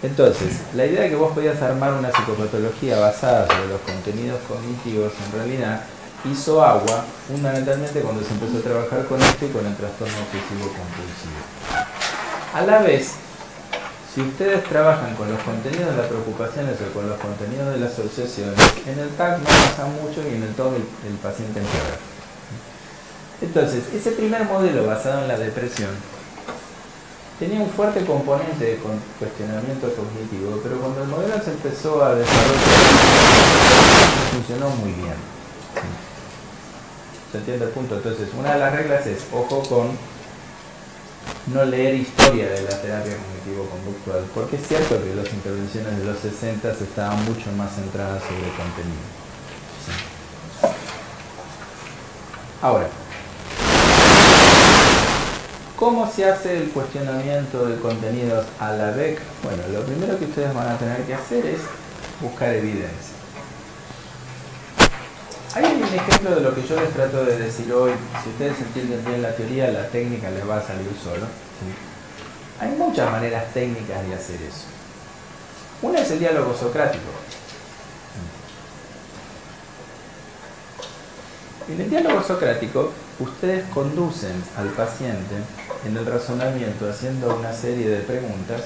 Entonces, la idea de que vos podías armar una psicopatología basada sobre los contenidos cognitivos, en realidad hizo agua fundamentalmente cuando se empezó a trabajar con esto y con el trastorno obsesivo compulsivo. A la vez, Si ustedes trabajan con los contenidos de las preocupaciones o con los contenidos de las asociaciones, en el TAC no pasa mucho y en el TOC el paciente empeora. Entonces, ese primer modelo basado en la depresión tenía un fuerte componente de cuestionamiento cognitivo, pero cuando el modelo se empezó a desarrollar, funcionó muy bien. ¿Se entiende el punto? Entonces, una de las reglas es, ojo con no leer historia de la terapia cognitivo-conductual, porque es cierto que las intervenciones de los 60 estaban mucho más centradas sobre contenido. Sí. Ahora, ¿cómo se hace el cuestionamiento de contenidos a la BEC? Bueno, lo primero que ustedes van a tener que hacer es buscar evidencia. Hay un ejemplo de lo que yo les trato de decir hoy. Si ustedes entienden bien la teoría, la técnica les va a salir solo. ¿Sí? Hay muchas maneras técnicas de hacer eso. Una es el diálogo socrático. En el diálogo socrático, ustedes conducen al paciente en el razonamiento haciendo una serie de preguntas.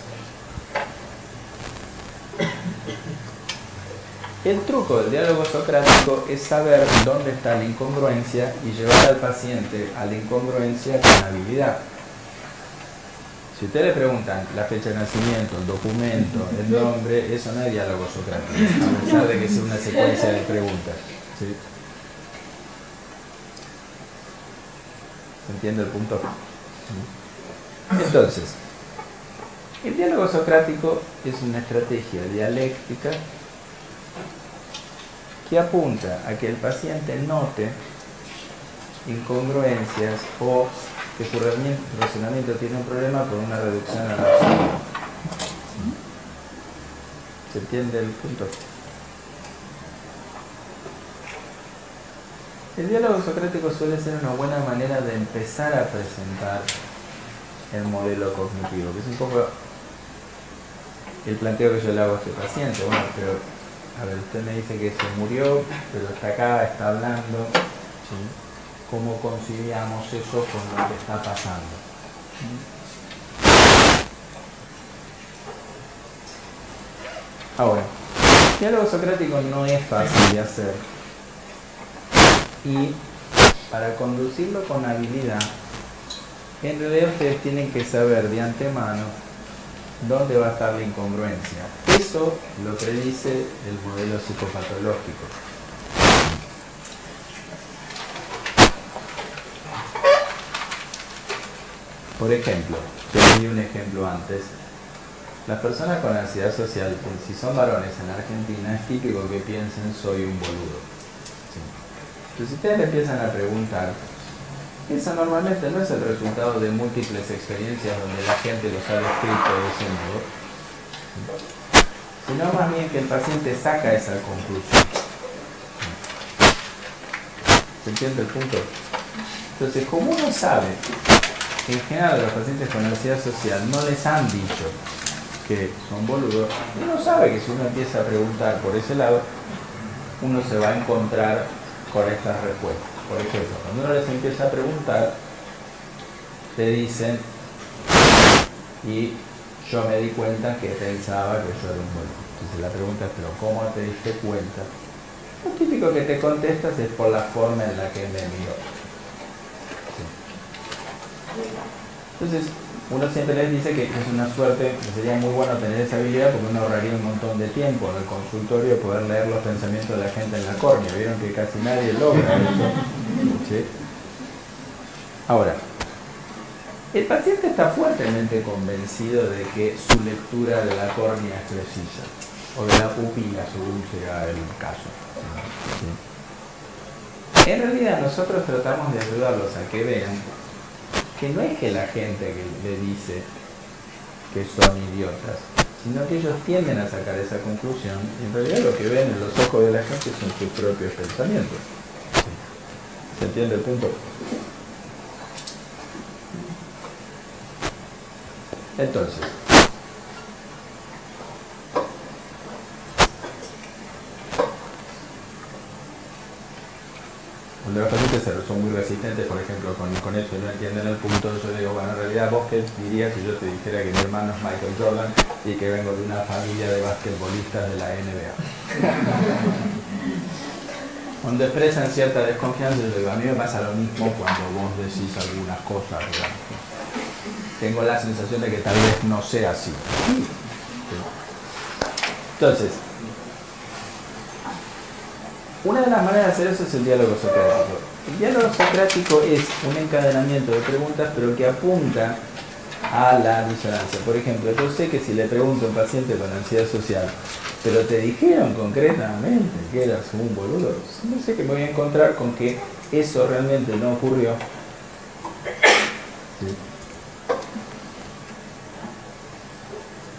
El truco del diálogo socrático es saber dónde está la incongruencia y llevar al paciente a la incongruencia con habilidad. Si ustedes le preguntan la fecha de nacimiento, el documento, el nombre, eso no es diálogo socrático, a pesar de que sea una secuencia de preguntas. ¿Sí? ¿Se entiende el punto? Entonces, el diálogo socrático es una estrategia dialéctica que apunta a que el paciente note incongruencias o que su razonamiento tiene un problema por una reducción a la acción. ¿Se entiende el punto? El diálogo socrático suele ser una buena manera de empezar a presentar el modelo cognitivo, que es un poco el planteo que yo le hago a este paciente. Bueno, pero a ver, usted me dice que se murió, pero está acá, está hablando. ¿Sí? ¿Cómo conciliamos eso con lo que está pasando? Ahora, el diálogo socrático no es fácil de hacer. Y para conducirlo con habilidad, en realidad ustedes tienen que saber de antemano dónde va a estar la incongruencia. Eso lo predice el modelo psicopatológico. Por ejemplo, yo di un ejemplo antes. Las personas con ansiedad social, si son varones en Argentina, es típico que piensen soy un boludo. ¿Sí? Entonces, si ustedes le empiezan a preguntar, eso normalmente no es el resultado de múltiples experiencias donde la gente los ha descrito de ese modo, sino más bien que el paciente saca esa conclusión. ¿Se entiende el punto? Entonces, como uno sabe que en general a los pacientes con ansiedad social no les han dicho que son boludos, uno sabe que si uno empieza a preguntar por ese lado, uno se va a encontrar con estas respuestas. Por ejemplo, cuando uno les empieza a preguntar, te dicen, y yo me di cuenta que pensaba que yo era un boludo. Entonces la pregunta es, ¿pero cómo te diste cuenta? Lo típico que te contestas es por la forma en la que me miró. Sí. Entonces, uno siempre les dice que es una suerte, que sería muy bueno tener esa habilidad porque uno ahorraría un montón de tiempo en el consultorio poder leer los pensamientos de la gente en la córnea. Vieron que casi nadie logra eso. ¿Sí? Ahora, el paciente está fuertemente convencido de que su lectura de la córnea es precisa, o de la pupila, según sea el caso. ¿Sí? En realidad nosotros tratamos de ayudarlos a que vean que no es que la gente que le dice que son idiotas, sino que ellos tienden a sacar esa conclusión y en realidad lo que ven en los ojos de la gente son sus propios pensamientos. ¿Se entiende el punto? Entonces, cuando los pacientes veces son muy resistentes, por ejemplo, con eso, no entienden el punto. Yo digo, bueno, en realidad vos qué dirías si yo te dijera que mi hermano es Michael Jordan y que vengo de una familia de basquetbolistas de la NBA. Cuando expresan cierta desconfianza, yo digo, a mí me pasa lo mismo cuando vos decís algunas cosas, ¿verdad? Tengo la sensación de que tal vez no sea así. Entonces, una de las maneras de hacer eso es el diálogo socrático. El diálogo socrático es un encadenamiento de preguntas, pero que apunta a la disonancia. Por ejemplo, yo sé que si le pregunto a un paciente con ansiedad social, pero te dijeron concretamente que eras un boludo, no sé que me voy a encontrar con que eso realmente no ocurrió. ¿Sí?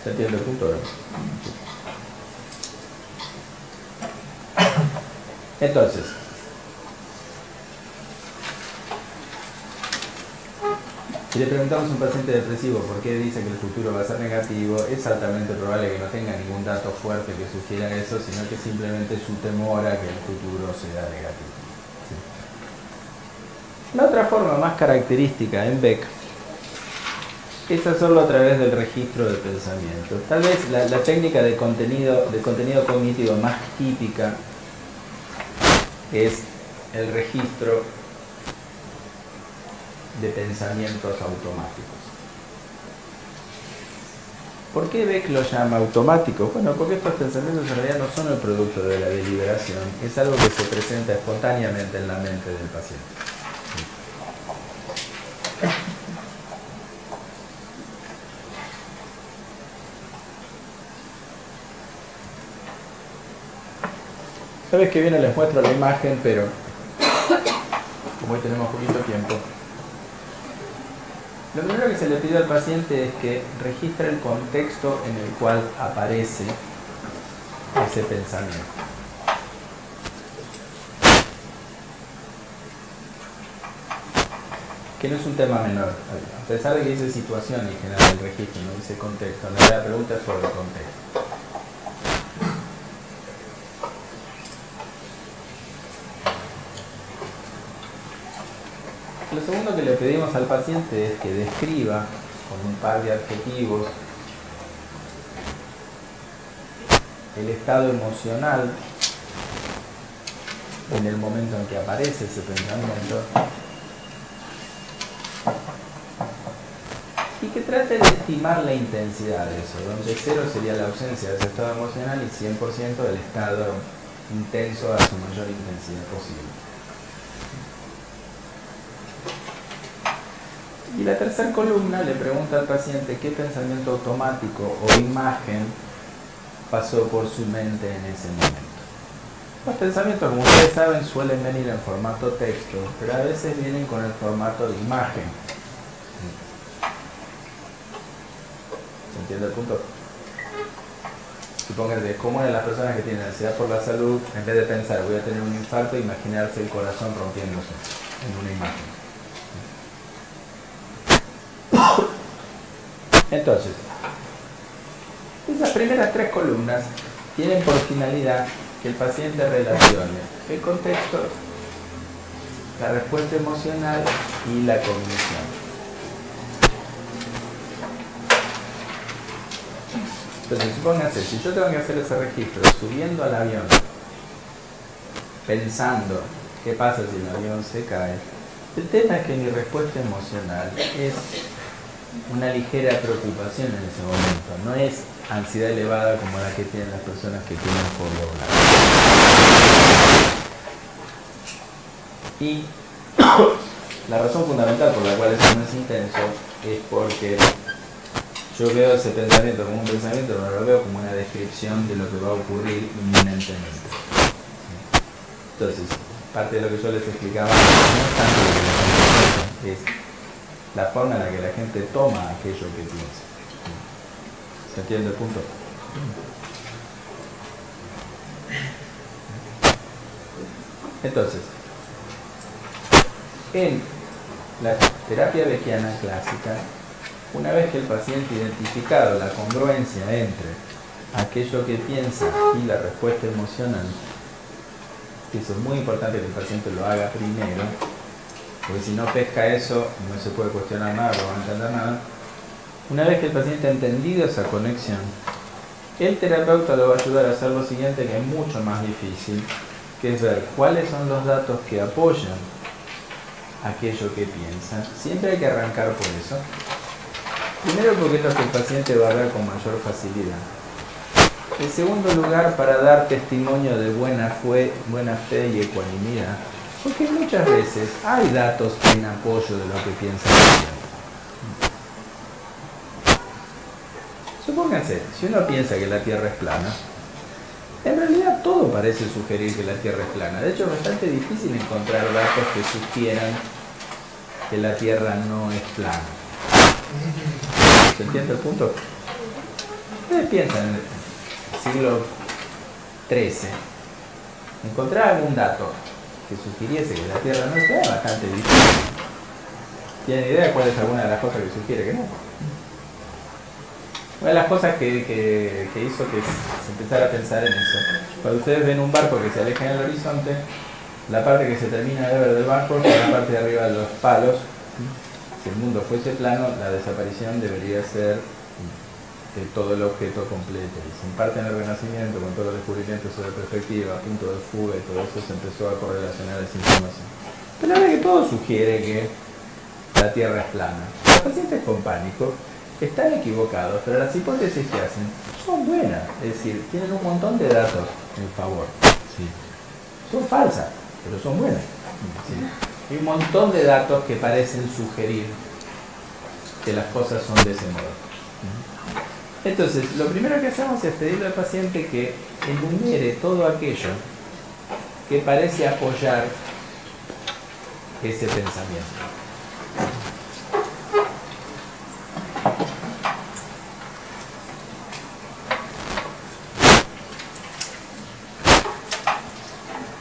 ¿Se entiende el punto? Entonces, si le preguntamos a un paciente depresivo por qué dice que el futuro va a ser negativo, es altamente probable que no tenga ningún dato fuerte que sugiera eso, sino que simplemente su temor a que el futuro sea negativo. ¿Sí? La otra forma más característica en Beck es hacerlo a través del registro de pensamiento. Tal vez la técnica de contenido cognitivo más típica es el registro de pensamientos automáticos. ¿Por qué Beck lo llama automático? Bueno, porque estos pensamientos en realidad no son el producto de la deliberación, es algo que se presenta espontáneamente en la mente del paciente. La vez que viene les muestro la imagen, pero como hoy tenemos poquito tiempo. Lo primero que se le pide al paciente es que registre el contexto en el cual aparece ese pensamiento. Que no es un tema menor. A pesar de que dice situación en general el registro, no dice contexto. La pregunta es sobre el contexto. Lo segundo que le pedimos al paciente es que describa con un par de adjetivos el estado emocional en el momento en que aparece ese pensamiento y que trate de estimar la intensidad de eso, donde 0 sería la ausencia de ese estado emocional y 100% del estado intenso a su mayor intensidad posible. Y la tercera columna le pregunta al paciente qué pensamiento automático o imagen pasó por su mente en ese momento. Los pensamientos, como ustedes saben, suelen venir en formato texto, pero a veces vienen con el formato de imagen. ¿Se entiende el punto? Supónganse, ¿cómo de las personas que tienen ansiedad por la salud, en vez de pensar voy a tener un infarto, imaginarse el corazón rompiéndose en una imagen? Entonces, esas primeras 3 columnas tienen por finalidad que el paciente relacione el contexto, la respuesta emocional y la cognición. Entonces, supónganse, si yo tengo que hacer ese registro subiendo al avión, pensando qué pasa si el avión se cae, el tema es que mi respuesta emocional es una ligera preocupación en ese momento, no es ansiedad elevada como la que tienen las personas que tienen fobia ocular. Y la razón fundamental por la cual eso no es intenso es porque yo veo ese pensamiento como un pensamiento, no lo veo como una descripción de lo que va a ocurrir inminentemente. Entonces, parte de lo que yo les explicaba no es tanto lo que les es la forma en la que la gente toma aquello que piensa. ¿Se entiende el punto? Entonces, en la terapia beckiana clásica, una vez que el paciente ha identificado la congruencia entre aquello que piensa y la respuesta emocional, Eso es muy importante que el paciente lo haga primero, porque si no pesca eso, no se puede cuestionar nada, no va a entender nada. Una vez que el paciente ha entendido esa conexión, el terapeuta lo va a ayudar a hacer lo siguiente, que es mucho más difícil, que es ver cuáles son los datos que apoyan aquello que piensa. Siempre hay que arrancar por eso. Primero porque es lo que el paciente va a ver con mayor facilidad. En segundo lugar, para dar testimonio de buena fe y ecuanimidad, porque muchas veces hay datos en apoyo de lo que piensa el paciente. Supónganse, si uno piensa que la Tierra es plana, en realidad todo parece sugerir que la Tierra es plana. De hecho, es bastante difícil encontrar datos que sugieran que la Tierra no es plana. ¿Se entiende el punto? Ustedes piensan en el siglo XIII, encontrar algún dato que sugiriese que la Tierra no es plana es bastante difícil. ¿Tienen idea cuál es alguna de las cosas que sugiere que no? Una de las cosas que hizo que se empezara a pensar en eso, cuando ustedes ven un barco que se aleja en el horizonte, la parte que se termina de ver del barco es la parte de arriba de los palos. Si el mundo fuese plano, la desaparición debería ser de todo el objeto completo. Y en parte en el Renacimiento, con todos los descubrimientos sobre perspectiva, punto de fuga y todo eso, se empezó a correlacionar esa información. Pero la verdad que todo sugiere que la Tierra es plana. Los pacientes con pánico están equivocados, pero las hipótesis que hacen son buenas, es decir, tienen un montón de datos en favor. Sí. Son falsas, pero son buenas. Sí. Hay un montón de datos que parecen sugerir que las cosas son de ese modo. Entonces, lo primero que hacemos es pedirle al paciente que enumere todo aquello que parece apoyar ese pensamiento.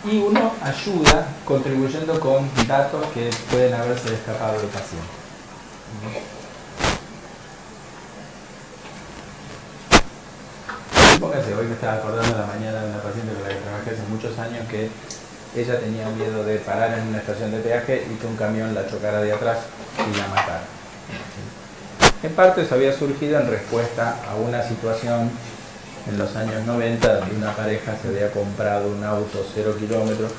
Y uno ayuda contribuyendo con datos que pueden haberse escapado del paciente. Póngase, hoy me estaba acordando en la mañana de una paciente con la que trabajé hace muchos años que ella tenía miedo de parar en una estación de peaje y que un camión la chocara de atrás y la matara. En parte eso había surgido en respuesta a una situación en los años 90, donde una pareja se había comprado un auto 0 kilómetros,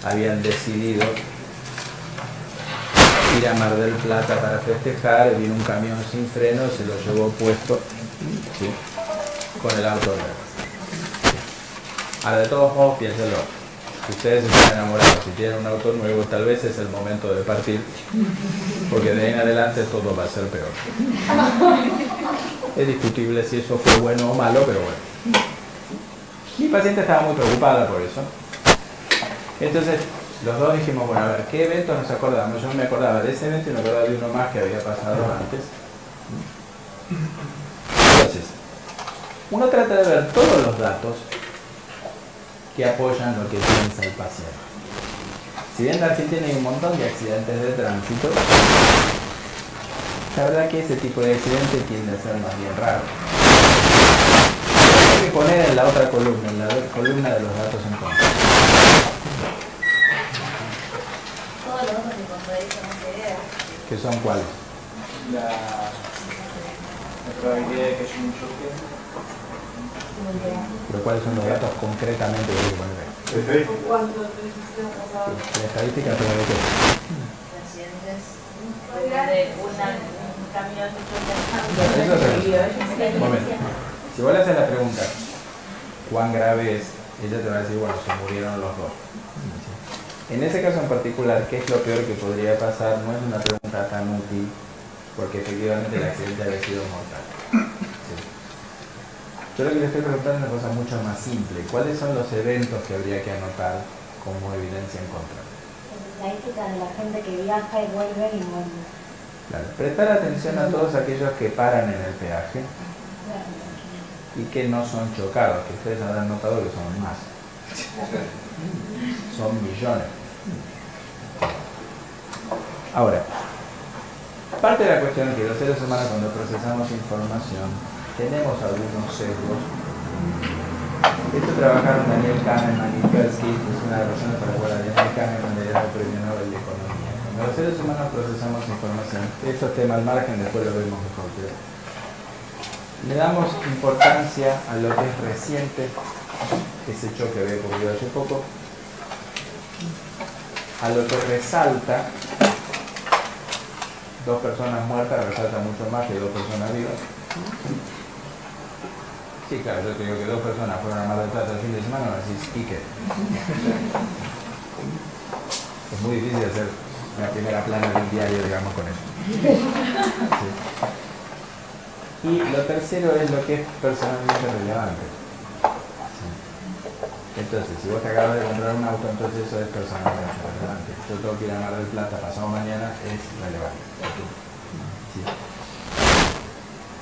habían decidido ir a Mar del Plata para festejar, vino un camión sin freno, se lo llevó puesto, ¿sí?, con el auto nuevo. Ahora, de todos modos, piénsenlo, si ustedes están enamorados, si tienen un auto nuevo, tal vez es el momento de partir, porque de ahí en adelante todo va a ser peor. Es discutible si eso fue bueno o malo, pero bueno. Mi paciente estaba muy preocupada por eso. Entonces, los dos dijimos, bueno, a ver, ¿qué eventos nos acordamos? Yo me acordaba de ese evento y me acordaba de uno más que había pasado antes. Entonces, uno trata de ver todos los datos que apoyan lo que piensa el paciente. Si bien la Argentina hay un montón de accidentes de tránsito, la verdad que ese tipo de accidente tiende a ser más bien raro. Hay que poner en la otra columna, en la columna de los datos en contra. Todos los datos que contradicen esta idea. ¿Qué son cuáles? La probabilidad de que haya un choque. ¿Pero cuáles son los datos concretamente que hay que poner ahí? ¿Cuántos accidentes pasados? La estadística pero de qué. Accidentes de un camión que Eso es un momento. Si vos le haces la pregunta, ¿cuán grave es? Ella te va a decir, bueno, se murieron los dos. En ese caso en particular, ¿qué es lo peor que podría pasar? No es una pregunta tan útil, porque efectivamente el accidente había sido mortal. Sí. Yo lo que le estoy preguntando es una cosa mucho más simple. ¿Cuáles son los eventos que habría que anotar como evidencia en contra? La ética de la gente que viaja y vuelve y vuelve. Claro. Prestar atención a todos aquellos que paran en el peaje y que no son chocados, que ustedes habrán notado que son más. Son millones. Ahora, parte de la cuestión es que los seres humanos, cuando procesamos información, tenemos algunos sesgos Esto trabajaron Daniel Kahneman y Tversky, que es una de las razones por las cuales Daniel Kahneman le dieron el premio Nobel de Economía. Cuando los seres humanos procesamos información, estos temas al margen, después lo vemos mejor, pero le damos importancia a lo que es reciente, ese choque había ocurrido hace poco, a lo que resalta, dos personas muertas resalta mucho más que dos personas vivas. Sí, claro, yo te digo que dos personas fueron a Mar del Plata el fin de semana, no decís, ¿y qué? Es muy difícil hacer una primera plana de un diario, digamos, con eso. Sí. Y lo tercero es lo que es personalmente relevante. Sí. Entonces, si vos te acabas de comprar un auto, entonces eso es personalmente relevante. Yo tengo que ir a Mar del Plata pasado mañana, es relevante. Sí.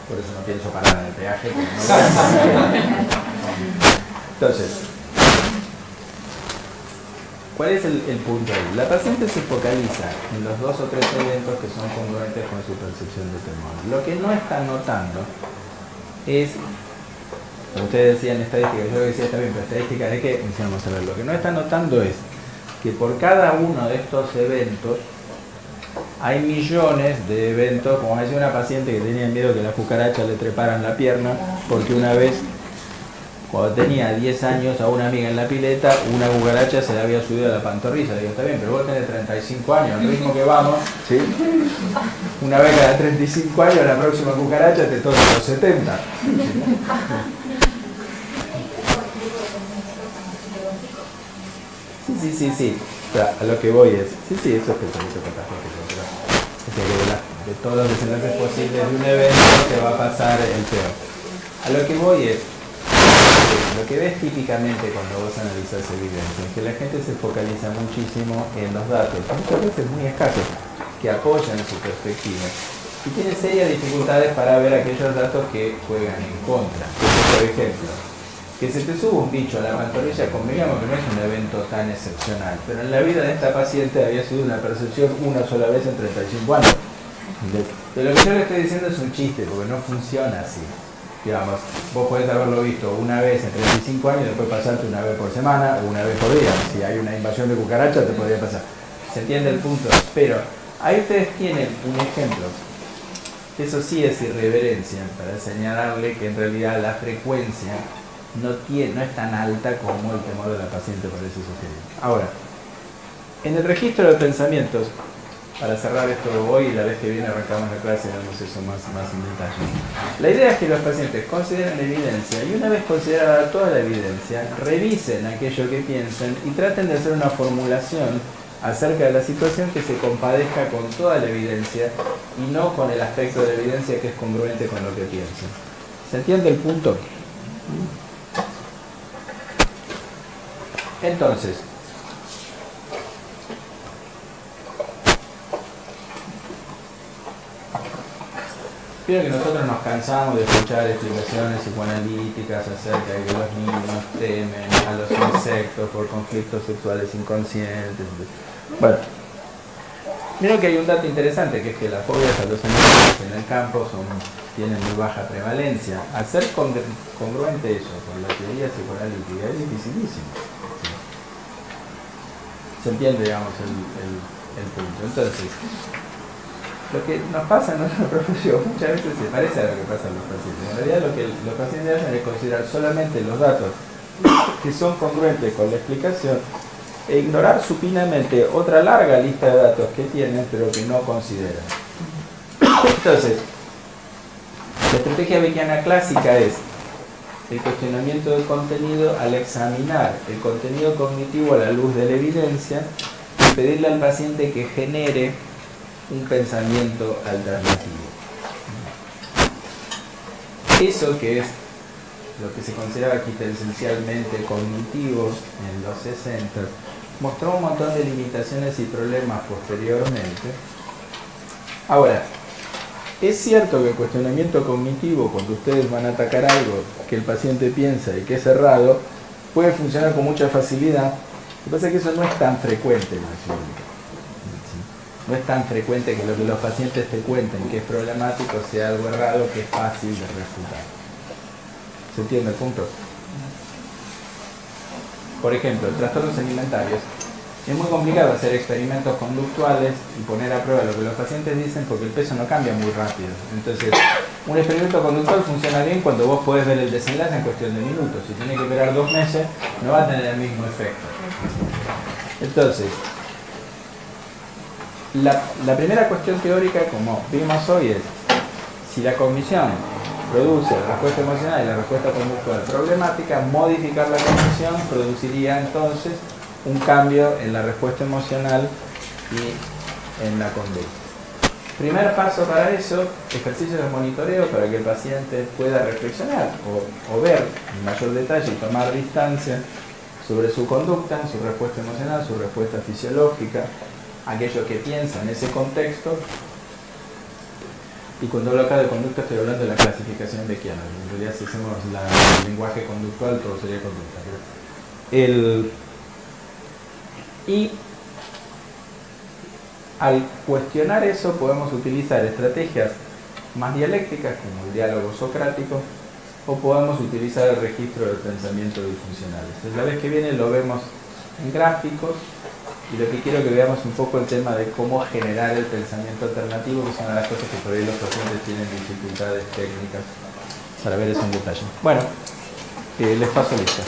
Por eso no pienso parar en el peaje, porque no voy a... Entonces, ¿cuál es el punto ahí? La paciente se focaliza en los 2 o 3 eventos que son congruentes con su percepción de temor. Lo que no está notando es, como ustedes decían estadística, yo decía está bien, pero estadística de qué, vamos a ver, lo que no está notando es que por cada uno de estos eventos hay millones de eventos, como decía una paciente que tenía miedo que las cucarachas le treparan la pierna, porque una vez, cuando tenía 10 años, a una amiga en la pileta, una cucaracha se le había subido a la pantorrilla. Le digo, está bien, pero vos tenés 35 años, al ritmo que vamos, ¿sí? Una vez cada 35 años, la próxima cucaracha te toca los 70. Sí. O sea, a lo que voy es, sí, eso es pensamiento catastrófico, pero o sea, de todos los desenlaces posibles de un evento te va a pasar el peor. A lo que voy es, lo que ves típicamente cuando vos analizás evidencia es que la gente se focaliza muchísimo en los datos, muchas veces muy escasos, que apoyan su perspectiva y tiene serias dificultades para ver aquellos datos que juegan en contra. Por ejemplo, que se te suba un bicho a la pantorrilla, convengamos que no es un evento tan excepcional, pero en la vida de esta paciente había sido una percepción una sola vez en 35 años. De lo que yo le estoy diciendo es un chiste, porque no funciona así. Digamos, vos podés haberlo visto una vez en 35 años y después pasarte una vez por semana o una vez por día. Si hay una invasión de cucarachas te podría pasar. ¿Se entiende el punto? Pero ahí ustedes tienen un ejemplo. Eso sí es irreverencia, para señalarle que en realidad la frecuencia no es tan alta como el temor de la paciente parece sugerir. Ahora, en el registro de pensamientos, para cerrar esto hoy y la vez que viene arrancamos la clase y damos eso más en detalle. La idea es que los pacientes consideren la evidencia y una vez considerada toda la evidencia, revisen aquello que piensen y traten de hacer una formulación acerca de la situación que se compadezca con toda la evidencia y no con el aspecto de la evidencia que es congruente con lo que piensan. ¿Se entiende el punto? Entonces, creo que nosotros nos cansamos de escuchar explicaciones psicoanalíticas acerca de que los niños temen a los insectos por conflictos sexuales inconscientes. Bueno, miren que hay un dato interesante, que es que las fobias a los animales en el campo tienen muy baja prevalencia. Hacer congruente eso con la teoría psicoanalítica es dificilísimo. Se entiende, digamos, el punto. Entonces, lo que nos pasa en nuestra profesión muchas veces se parece a lo que pasa en los pacientes. En realidad lo que los pacientes hacen es considerar solamente los datos que son congruentes con la explicación e ignorar supinamente otra larga lista de datos que tienen pero que no consideran. Entonces, la estrategia beckiana clásica es el cuestionamiento del contenido al examinar el contenido cognitivo a la luz de la evidencia y pedirle al paciente que genere un pensamiento alternativo. Eso que es lo que se consideraba aquí esencialmente cognitivo en los 60, mostró un montón de limitaciones y problemas posteriormente. Ahora, es cierto que el cuestionamiento cognitivo, cuando ustedes van a atacar algo que el paciente piensa y que es errado, puede funcionar con mucha facilidad. Lo que pasa es que eso no es tan frecuente en la clínica. No es tan frecuente que lo que los pacientes te cuenten que es problemático sea algo errado que es fácil de refutar. ¿Se entiende el punto? Por ejemplo, trastornos alimentarios. Es muy complicado hacer experimentos conductuales y poner a prueba lo que los pacientes dicen porque el peso no cambia muy rápido. Entonces, un experimento conductual funciona bien cuando vos podés ver el desenlace en cuestión de minutos. Si tenés que esperar 2 meses, no va a tener el mismo efecto. Entonces, la primera cuestión teórica, como vimos hoy, es si la cognición produce la respuesta emocional y la respuesta conductual problemática, modificar la cognición produciría entonces un cambio en la respuesta emocional y en la conducta. Primer paso para eso, ejercicios de monitoreo para que el paciente pueda reflexionar o ver en mayor detalle y tomar distancia sobre su conducta, su respuesta emocional, su respuesta fisiológica, aquello que piensa en ese contexto. Y cuando hablo acá de conducta estoy hablando de la clasificación de Kiana. En realidad si hacemos el lenguaje conductual todo sería conducta. Y al cuestionar eso podemos utilizar estrategias más dialécticas como el diálogo socrático o podemos utilizar el registro del pensamiento disfuncional. Entonces, la vez que viene lo vemos en gráficos y lo que quiero que veamos un poco el tema de cómo generar el pensamiento alternativo, que es una de las cosas que por ahí los pacientes tienen dificultades técnicas para ver eso en detalle. Bueno, les paso lista.